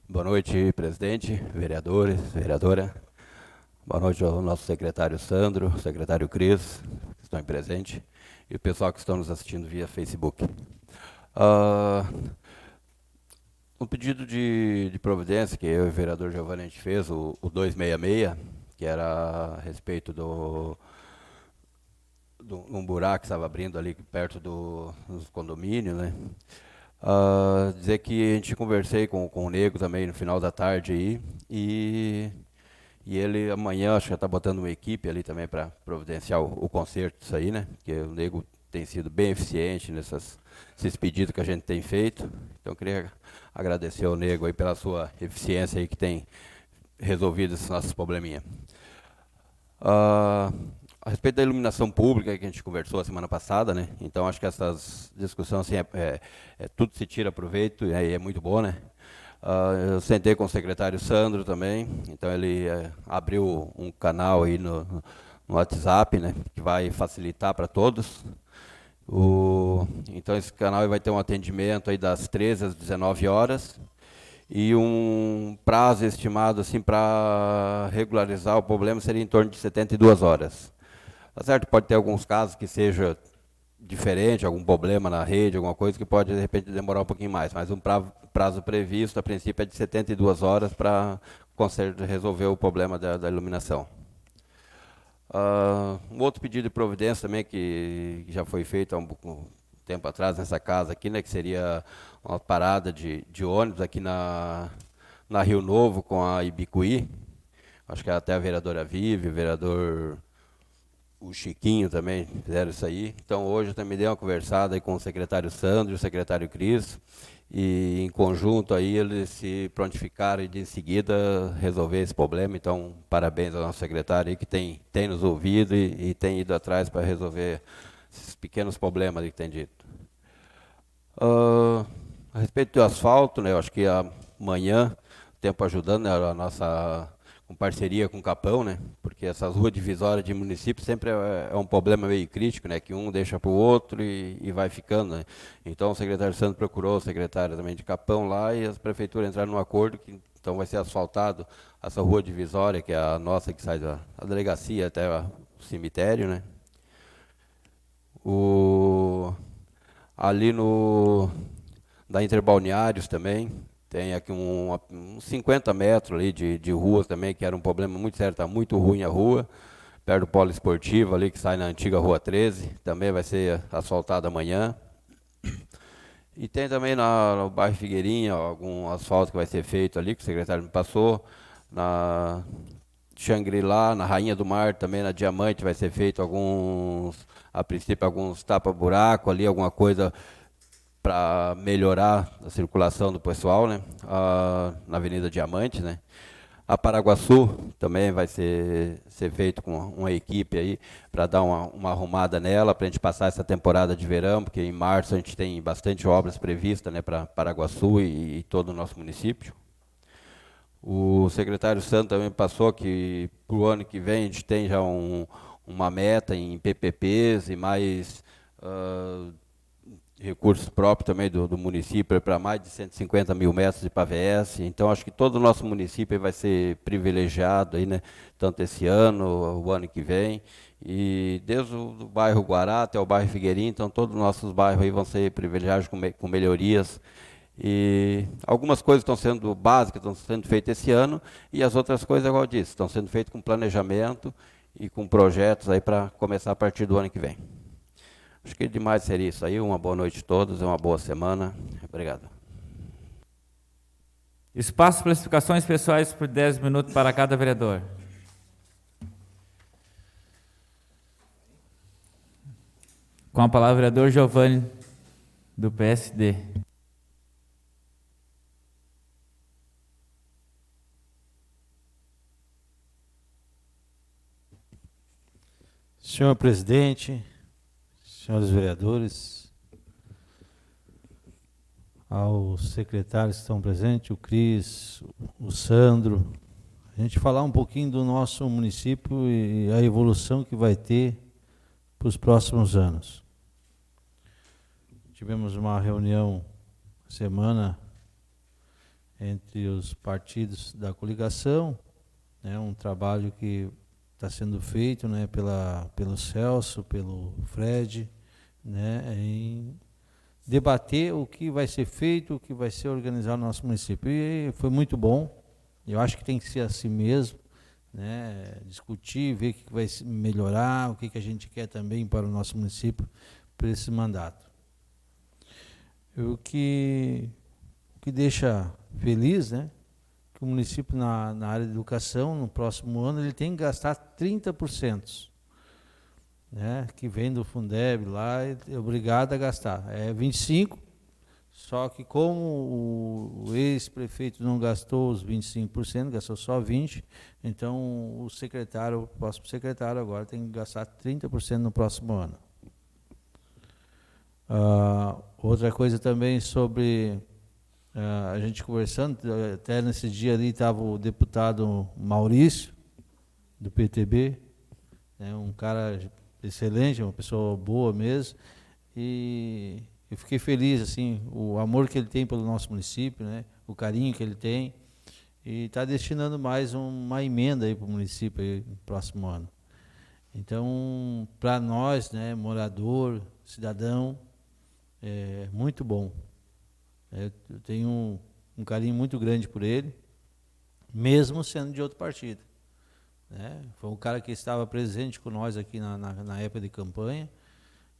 Boa noite, presidente, vereadores, vereadora. Boa noite ao nosso secretário Sandro, secretário Cris, que estão presentes, e o pessoal que estão nos assistindo via Facebook. Um pedido de providência que eu e o vereador Giovanni a gente fez, o 266, que era a respeito um buraco que estava abrindo ali perto dos condomínios, né? Dizer que a gente conversei com o Nego também no final da tarde aí, e ele amanhã acho que já está botando uma equipe ali também para providenciar o conserto disso aí, né? Porque o Nego tem sido bem eficiente nesses pedidos que a gente tem feito. Então eu queria agradecer ao Nego aí pela sua eficiência aí, que tem resolvido esses nossos probleminhas. A respeito da iluminação pública, que a gente conversou a semana passada, né? Então, acho que essas discussões, assim, tudo se tira proveito, e aí é muito bom, né? Eu sentei com o secretário Sandro também, então ele abriu um canal aí no WhatsApp, né? Que vai facilitar para todos. Então, esse canal vai ter um atendimento aí das 13 às 19 horas, e um prazo estimado assim, para regularizar o problema seria em torno de 72 horas. Tá certo? Pode ter alguns casos que seja diferente, algum problema na rede, alguma coisa que pode, de repente, demorar um pouquinho mais, mas um prazo previsto, a princípio, é de 72 horas para resolver o problema da iluminação. Um outro pedido de providência também que já foi feito há um tempo atrás nessa casa aqui, né, que seria uma parada de ônibus aqui na Rio Novo com a Ibicuí. Acho que até a vereadora Vive, o vereador o Chiquinho também fizeram isso aí. Então hoje eu também dei uma conversada aí com o secretário Sandro e o secretário Cris, e em conjunto aí eles se prontificaram e de em seguida resolver esse problema. Então parabéns ao nosso secretário aí que tem nos ouvido e tem ido atrás para resolver esses pequenos problemas que tem dito. A respeito do asfalto, né, eu acho que amanhã, o tempo ajudando, né, a nossa com parceria com o Capão, né, porque essas ruas divisórias de municípios sempre é um problema meio crítico, né, que um deixa para o outro e vai ficando, né. Então o secretário Santos procurou o secretário também de Capão lá, e as prefeituras entraram num acordo que então vai ser asfaltado essa rua divisória, que é a nossa, que sai da delegacia até o cemitério, né. Ali da Interbalneários também, tem aqui uns 50 metros ali de ruas também, que era um problema muito sério, está muito ruim a rua, perto do polo esportivo ali, que sai na antiga Rua 13, também vai ser asfaltado amanhã. E tem também no bairro Figueirinha, algum asfalto que vai ser feito ali, que o secretário me passou, na Xangri-Lá, na Rainha do Mar, também na Diamante, vai ser feito a princípio, alguns tapa-buraco ali, alguma coisa para melhorar a circulação do pessoal, né? Na Avenida Diamante, né? A Paraguaçu também vai ser feito com uma equipe aí para dar uma arrumada nela, para a gente passar essa temporada de verão, porque em março a gente tem bastante obras previstas, né, para Paraguaçu e todo o nosso município. O secretário Santos também passou que para o ano que vem a gente tem já uma meta em PPPs e mais recursos próprios também do município para mais de 150 mil metros de pavés. Então, acho que todo o nosso município vai ser privilegiado, aí, né, tanto esse ano, o ano que vem, e desde o bairro Guará até o bairro Figueirinha, então todos os nossos bairros aí vão ser privilegiados com melhorias. E algumas coisas estão sendo básicas, estão sendo feitas esse ano, e as outras coisas, igual eu disse, estão sendo feitas com planejamento e com projetos aí para começar a partir do ano que vem. Acho que demais seria isso aí. Uma boa noite a todos, uma boa semana. Obrigado. Espaço para explicações pessoais por 10 minutos para cada vereador. Com a palavra o vereador Giovanni, do PSD. Senhor presidente, senhores vereadores, aos secretários que estão presentes, o Cris, o Sandro, a gente falar um pouquinho do nosso município e a evolução que vai ter para os próximos anos. Tivemos uma reunião semana entre os partidos da coligação, né, um trabalho que está sendo feito, né, pelo Celso, pelo Fred, né, em debater o que vai ser feito, o que vai ser organizado no nosso município. E foi muito bom. Eu acho que tem que ser assim mesmo, né, discutir, ver o que vai melhorar, o que a gente quer também para o nosso município, para esse mandato. O que deixa feliz, né, que o município na área de educação, no próximo ano, ele tem que gastar 30%, né, que vem do Fundeb lá, é obrigado a gastar. É 25%, Só que como o ex-prefeito não gastou os 25%, gastou só 20%, então o próximo secretário agora tem que gastar 30% no próximo ano. Outra coisa também sobre a gente conversando, até nesse dia ali estava o deputado Maurício, do PTB, né, um cara excelente, uma pessoa boa mesmo, e eu fiquei feliz, assim, o amor que ele tem pelo nosso município, né, o carinho que ele tem, e está destinando mais uma emenda aí para o município aí, no próximo ano. Então, para nós, né, morador, cidadão, é muito bom. Eu tenho um carinho muito grande por ele, mesmo sendo de outro partido. Né? Foi um cara que estava presente com nós aqui na época de campanha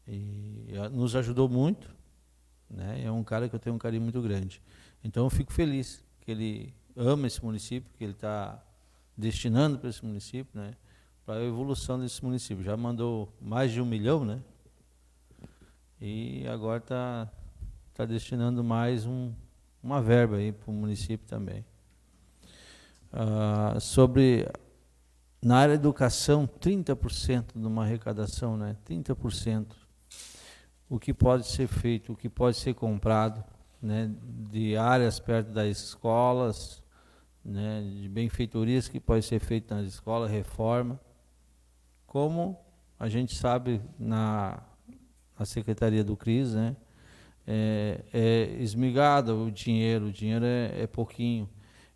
e nos ajudou muito. Né? É um cara que eu tenho um carinho muito grande. Então eu fico feliz que ele ama esse município, que ele está destinando para esse município, né? Para a evolução desse município. Já mandou mais de 1 milhão, né? E agora está destinando mais uma verba aí para o município também. Na área da educação, 30% de uma arrecadação, né? 30%. O que pode ser feito, o que pode ser comprado, né? De áreas perto das escolas, né? De benfeitorias que pode ser feito nas escolas, reforma. Como a gente sabe na Secretaria do CRIS, né? É esmigado o dinheiro é pouquinho.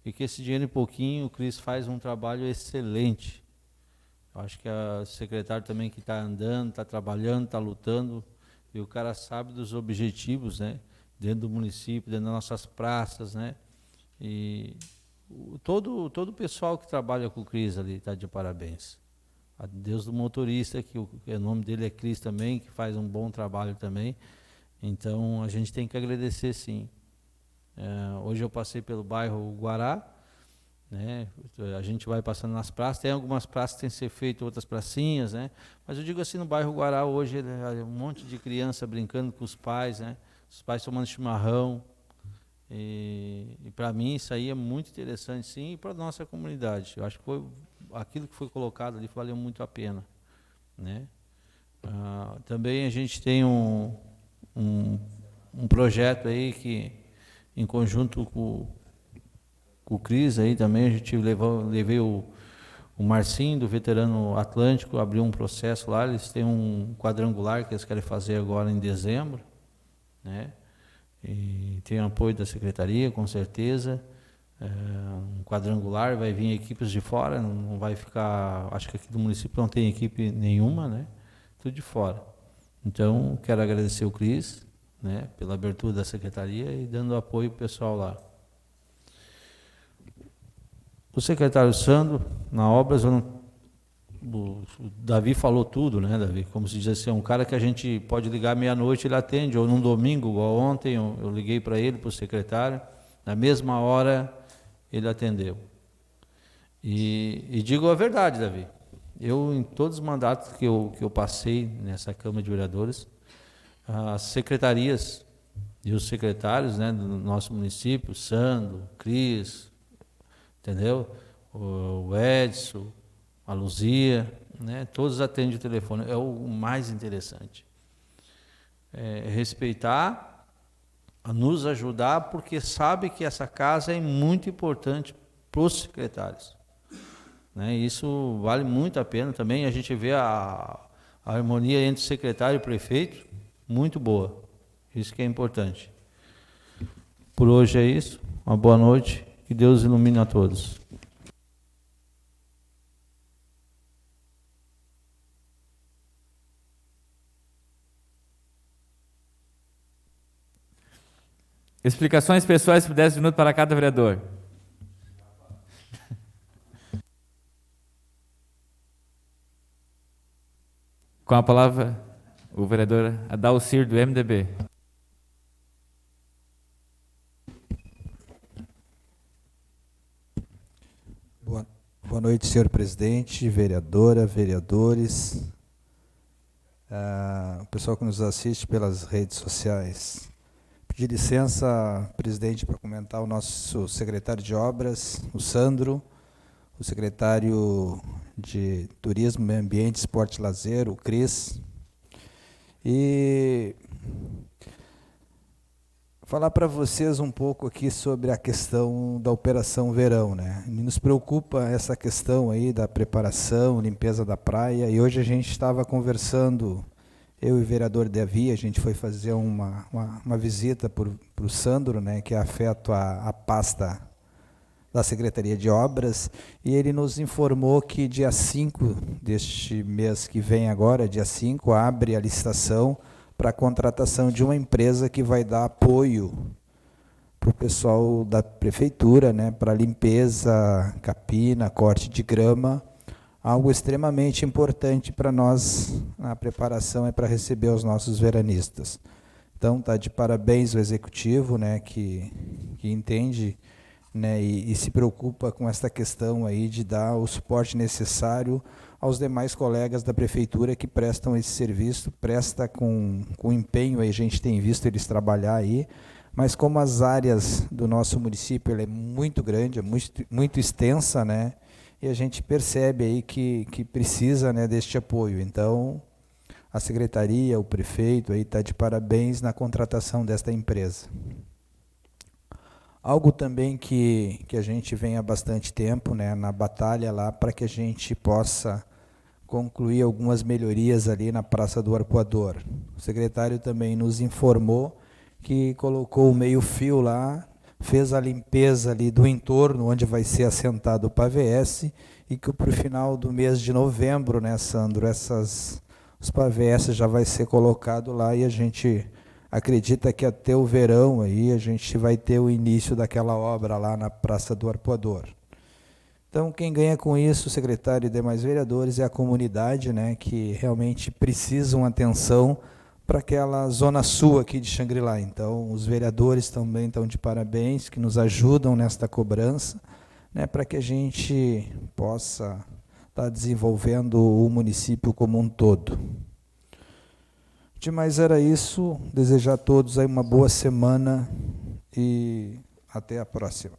E que esse dinheiro é pouquinho, o CRIS faz um trabalho excelente. Eu acho que a secretária também que está andando, está trabalhando, está lutando, e o cara sabe dos objetivos, né? Dentro do município, dentro das nossas praças, né? E todo o pessoal que trabalha com o CRIS ali está de parabéns. A Deus do motorista, que o nome dele é Cris também, que faz um bom trabalho também. Então, a gente tem que agradecer, sim. Hoje eu passei pelo bairro Guará, né? A gente vai passando nas praças, tem algumas praças que têm que ser feitas, outras pracinhas, né? Mas eu digo assim, no bairro Guará hoje, um monte de criança brincando com os pais, né? Os pais tomando chimarrão. E para mim isso aí é muito interessante, sim, e para a nossa comunidade. Eu acho que aquilo que foi colocado ali valeu muito a pena, né? Também a gente tem um projeto aí que, em conjunto com o CRIS, aí também a gente levei o Marcinho, do Veterano Atlântico, abriu um processo lá, eles têm um quadrangular que eles querem fazer agora em dezembro, né? E tem apoio da secretaria, com certeza. Um quadrangular, vai vir equipes de fora, não vai ficar, acho que aqui do município não tem equipe nenhuma, né? Tudo de fora. Então, quero agradecer o CRIS, né, pela abertura da secretaria e dando apoio ao pessoal lá. O secretário Sandro, na Obras, o Davi falou tudo, né, Davi? Como se diz assim, é um cara que a gente pode ligar meia-noite, ele atende, ou num domingo, igual ontem, eu liguei para ele, para o secretário, na mesma hora ele atendeu. E digo a verdade, Davi, eu, em todos os mandatos que eu passei nessa Câmara de Vereadores, as secretarias e os secretários, né, do nosso município, Sandro, Cris, entendeu? O Edson, a Luzia, né, todos atendem o telefone. É o mais interessante. Respeitar, nos ajudar, porque sabe que essa casa é muito importante para os secretários. Né, isso vale muito a pena também. A gente vê a harmonia entre secretário e prefeito, muito boa. Isso que é importante. Por hoje é isso. Uma boa noite. Que Deus ilumine a todos. Explicações pessoais por 10 minutos para cada vereador. Com a palavra, o vereador Adalcir, do MDB. Boa noite, senhor presidente, vereadora, vereadores, o pessoal que nos assiste pelas redes sociais. De licença, presidente, para comentar o nosso secretário de Obras, o Sandro, o secretário de Turismo, Meio Ambiente, Esporte e Lazer, o Cris. E falar para vocês um pouco aqui sobre a questão da Operação Verão, né? Nos preocupa essa questão aí da preparação, limpeza da praia, e hoje a gente estava conversando, eu e o vereador Davi, a gente foi fazer uma visita para o Sandro, né, que é afeto à pasta da Secretaria de Obras, e ele nos informou que dia 5 deste mês que vem agora, dia 5, abre a licitação para a contratação de uma empresa que vai dar apoio para o pessoal da prefeitura, né, para limpeza, capina, corte de grama, algo extremamente importante para nós na preparação é para receber os nossos veranistas. Então, está de parabéns o executivo, né, que entende, né, e se preocupa com essa questão aí de dar o suporte necessário aos demais colegas da prefeitura que prestam esse serviço, presta com empenho, aí a gente tem visto eles trabalhar aí, mas como as áreas do nosso município ela é muito grande, é muito extensa, né, e a gente percebe aí que precisa, né, deste apoio. Então, a secretaria, o prefeito aí está de parabéns na contratação desta empresa. Algo também que a gente vem há bastante tempo, né, na batalha lá para que a gente possa concluir algumas melhorias ali na Praça do Arpoador. O secretário também nos informou que colocou o meio-fio lá, fez a limpeza ali do entorno onde vai ser assentado o pavés e que para o final do mês de novembro, né, Sandro, os pavés já vai ser colocado lá e a gente acredita que até o verão aí a gente vai ter o início daquela obra lá na Praça do Arpoador. Então, quem ganha com isso, o secretário e demais vereadores, é a comunidade, né, que realmente precisam atenção para aquela zona sul aqui de Xangri-Lá. Então, os vereadores também estão de parabéns, que nos ajudam nesta cobrança, né, para que a gente possa estar desenvolvendo o município como um todo. Demais era isso, desejar a todos aí uma boa semana e até a próxima.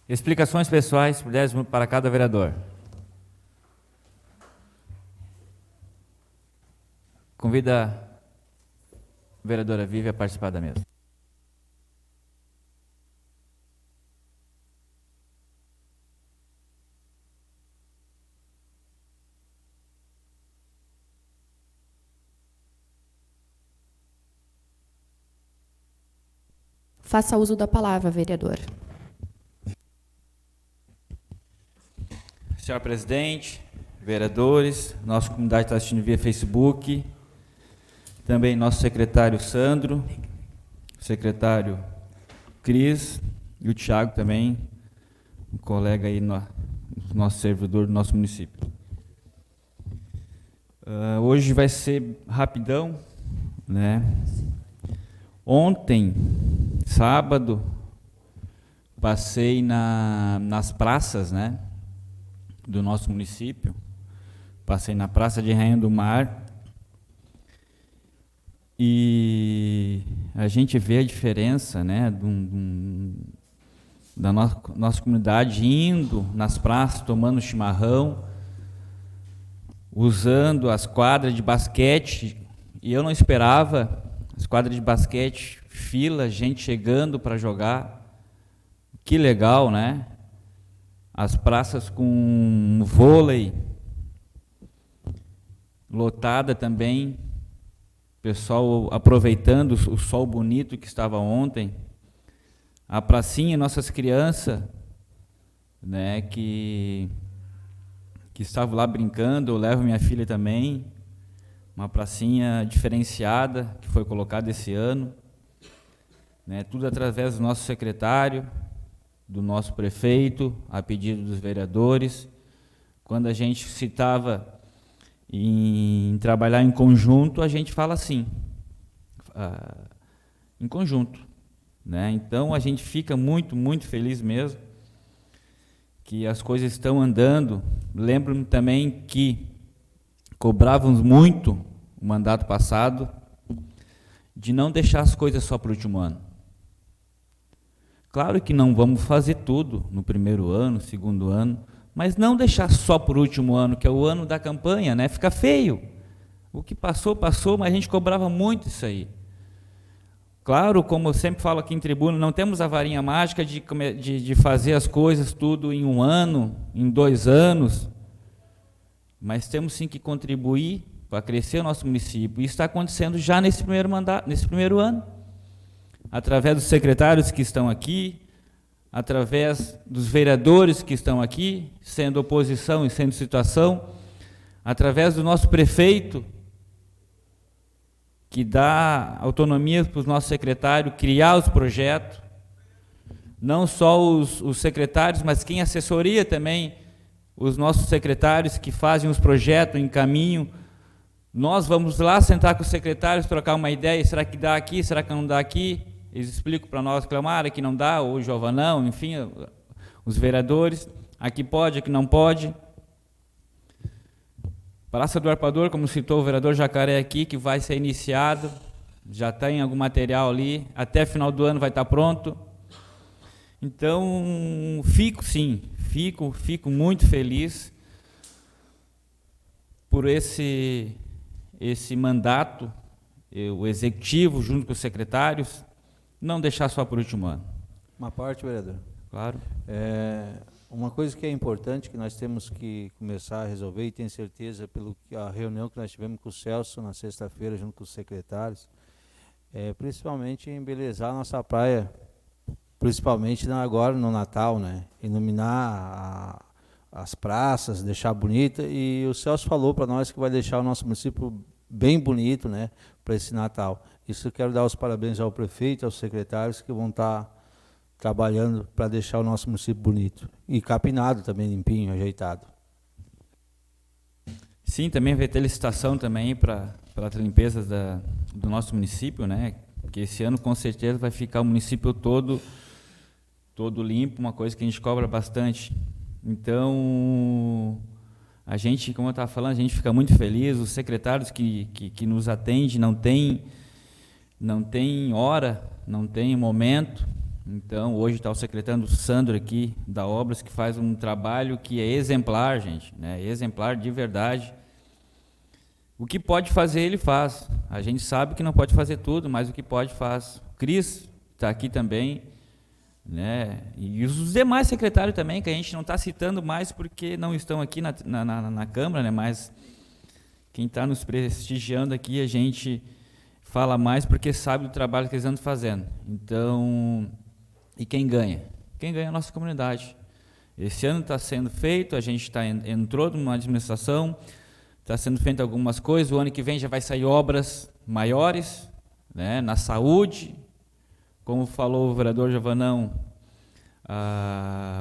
Explicações pessoais, 10 minutos para cada vereador. Convida a vereadora Vivi a participar da mesa. Faça uso da palavra, vereador. Senhor presidente, vereadores, nossa comunidade está assistindo via Facebook, também nosso secretário Sandro, secretário Cris e o Thiago também, um colega aí, nosso servidor do nosso município. Hoje vai ser rapidão, né? Ontem, sábado, passei nas praças, né, do nosso município. Passei na Praça de Rainha do Mar e a gente vê a diferença, né, da nossa comunidade indo nas praças, tomando chimarrão, usando as quadras de basquete, e eu não esperava, as quadras de basquete, fila, gente chegando para jogar, que legal, né? As praças com vôlei, lotada também, pessoal aproveitando o sol bonito que estava ontem, a pracinha, nossas crianças, né, que estavam lá brincando, eu levo minha filha também, uma pracinha diferenciada que foi colocada esse ano, né, tudo através do nosso secretário, do nosso prefeito, a pedido dos vereadores. Quando a gente citava em trabalhar em conjunto, a gente fala assim, em conjunto, né? Então a gente fica muito, muito feliz mesmo que as coisas estão andando. Lembro-me também que cobrávamos muito o mandato passado de não deixar as coisas só para o último ano. Claro que não vamos fazer tudo no primeiro ano, segundo ano, mas não deixar só para o último ano, que é o ano da campanha, né? Fica feio. O que passou, passou, mas a gente cobrava muito isso aí. Claro, como eu sempre falo aqui em tribuna, não temos a varinha mágica de fazer as coisas tudo em 1 ano, em 2 anos, mas temos sim que contribuir para crescer o nosso município. Isso está acontecendo já nesse primeiro ano, através dos secretários que estão aqui, através dos vereadores que estão aqui, sendo oposição e sendo situação, através do nosso prefeito, que dá autonomia para os nossos secretários criar os projetos, não só os secretários, mas quem assessoria também, os nossos secretários que fazem os projetos, encaminham. Nós vamos lá sentar com os secretários, trocar uma ideia, será que dá aqui, será que não dá aqui? Eles explicam para nós, Cleomara, que não dá, ou Giovanão, enfim, os vereadores, aqui pode, aqui não pode. Praça do Arpador, como citou o vereador Jacaré aqui, que vai ser iniciado, já tem algum material ali, até final do ano vai estar pronto. Então, fico muito feliz por esse mandato, o executivo, junto com os secretários, não deixar só por último ano. Uma parte, vereador. Claro. Uma coisa que é importante, que nós temos que começar a resolver, e tenho certeza, pelo que a reunião que nós tivemos com o Celso na sexta-feira, junto com os secretários, principalmente embelezar a nossa praia, principalmente agora no Natal, né? Iluminar as praças, deixar bonita, e o Celso falou para nós que vai deixar o nosso município bem bonito, né, para esse Natal. Isso eu quero dar os parabéns ao prefeito, aos secretários que vão estar trabalhando para deixar o nosso município bonito. E capinado também, limpinho, ajeitado. Sim, também vai ter licitação também para as limpezas do nosso município, né? Porque esse ano com certeza vai ficar o município todo limpo, uma coisa que a gente cobra bastante. Então, a gente, como eu estava falando, a gente fica muito feliz, os secretários que nos atendem não tem hora, não tem momento. Então, hoje está o secretário Sandro aqui, da Obras, que faz um trabalho que é exemplar, gente, né? Exemplar de verdade. O que pode fazer, ele faz. A gente sabe que não pode fazer tudo, mas o que pode, faz. O Cris está aqui também, né? E os demais secretários também, que a gente não está citando mais porque não estão aqui na Câmara, né? Mas quem está nos prestigiando aqui, a gente fala mais porque sabe do trabalho que eles andam fazendo. Então, e quem ganha? Quem ganha é a nossa comunidade. Esse ano está sendo feito, a gente entrou numa administração, está sendo feito algumas coisas, o ano que vem já vai sair obras maiores, né, na saúde, como falou o vereador Giovanão,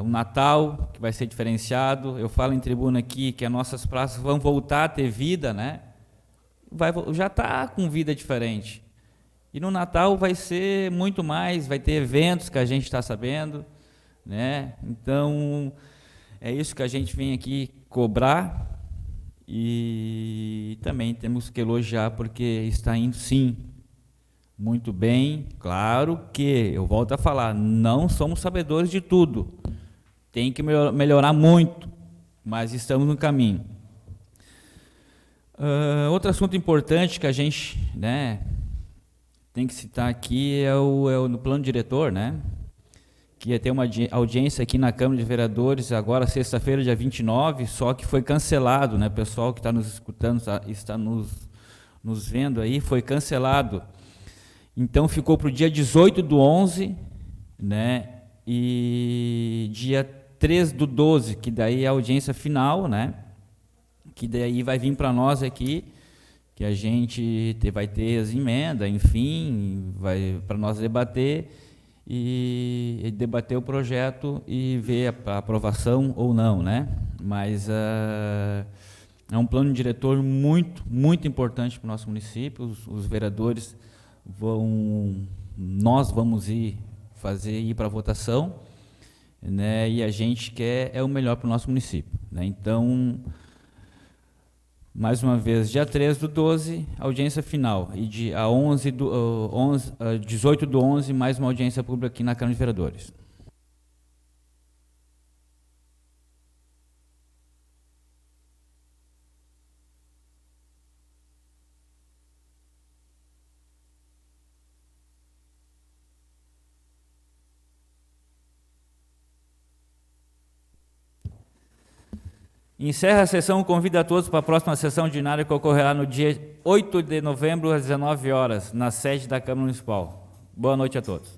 o Natal, que vai ser diferenciado. Eu falo em tribuna aqui que as nossas praças vão voltar a ter vida, né? Já está com vida diferente. E no Natal vai ser muito mais, vai ter eventos que a gente está sabendo, né? Então, é isso que a gente vem aqui cobrar, e também temos que elogiar porque está indo, sim, muito bem. Claro que, eu volto a falar, não somos sabedores de tudo, tem que melhorar muito, mas estamos no caminho. Outro assunto importante que a gente, né, tem que citar aqui é o plano diretor, né? Que ia ter uma audiência aqui na Câmara de Vereadores agora sexta-feira, dia 29, só que foi cancelado, né? O pessoal que está nos escutando, está nos vendo aí, foi cancelado. Então ficou para o dia 18/11, né? E dia 3/12, que daí é a audiência final, né? Que daí vai vir para nós aqui, que a gente vai ter as emendas, enfim, vai para nós debater e debater o projeto e ver a aprovação ou não, né? Mas é um plano diretor muito, muito importante para o nosso município. Os vereadores nós vamos ir para a votação, né? E a gente quer o melhor para o nosso município, né? Então, Mais uma vez, dia 3/12, audiência final. E dia 18/11, mais uma audiência pública aqui na Câmara de Vereadores. Encerra a sessão, convido a todos para a próxima sessão ordinária que ocorrerá no dia 8 de novembro, às 19 horas, na sede da Câmara Municipal. Boa noite a todos.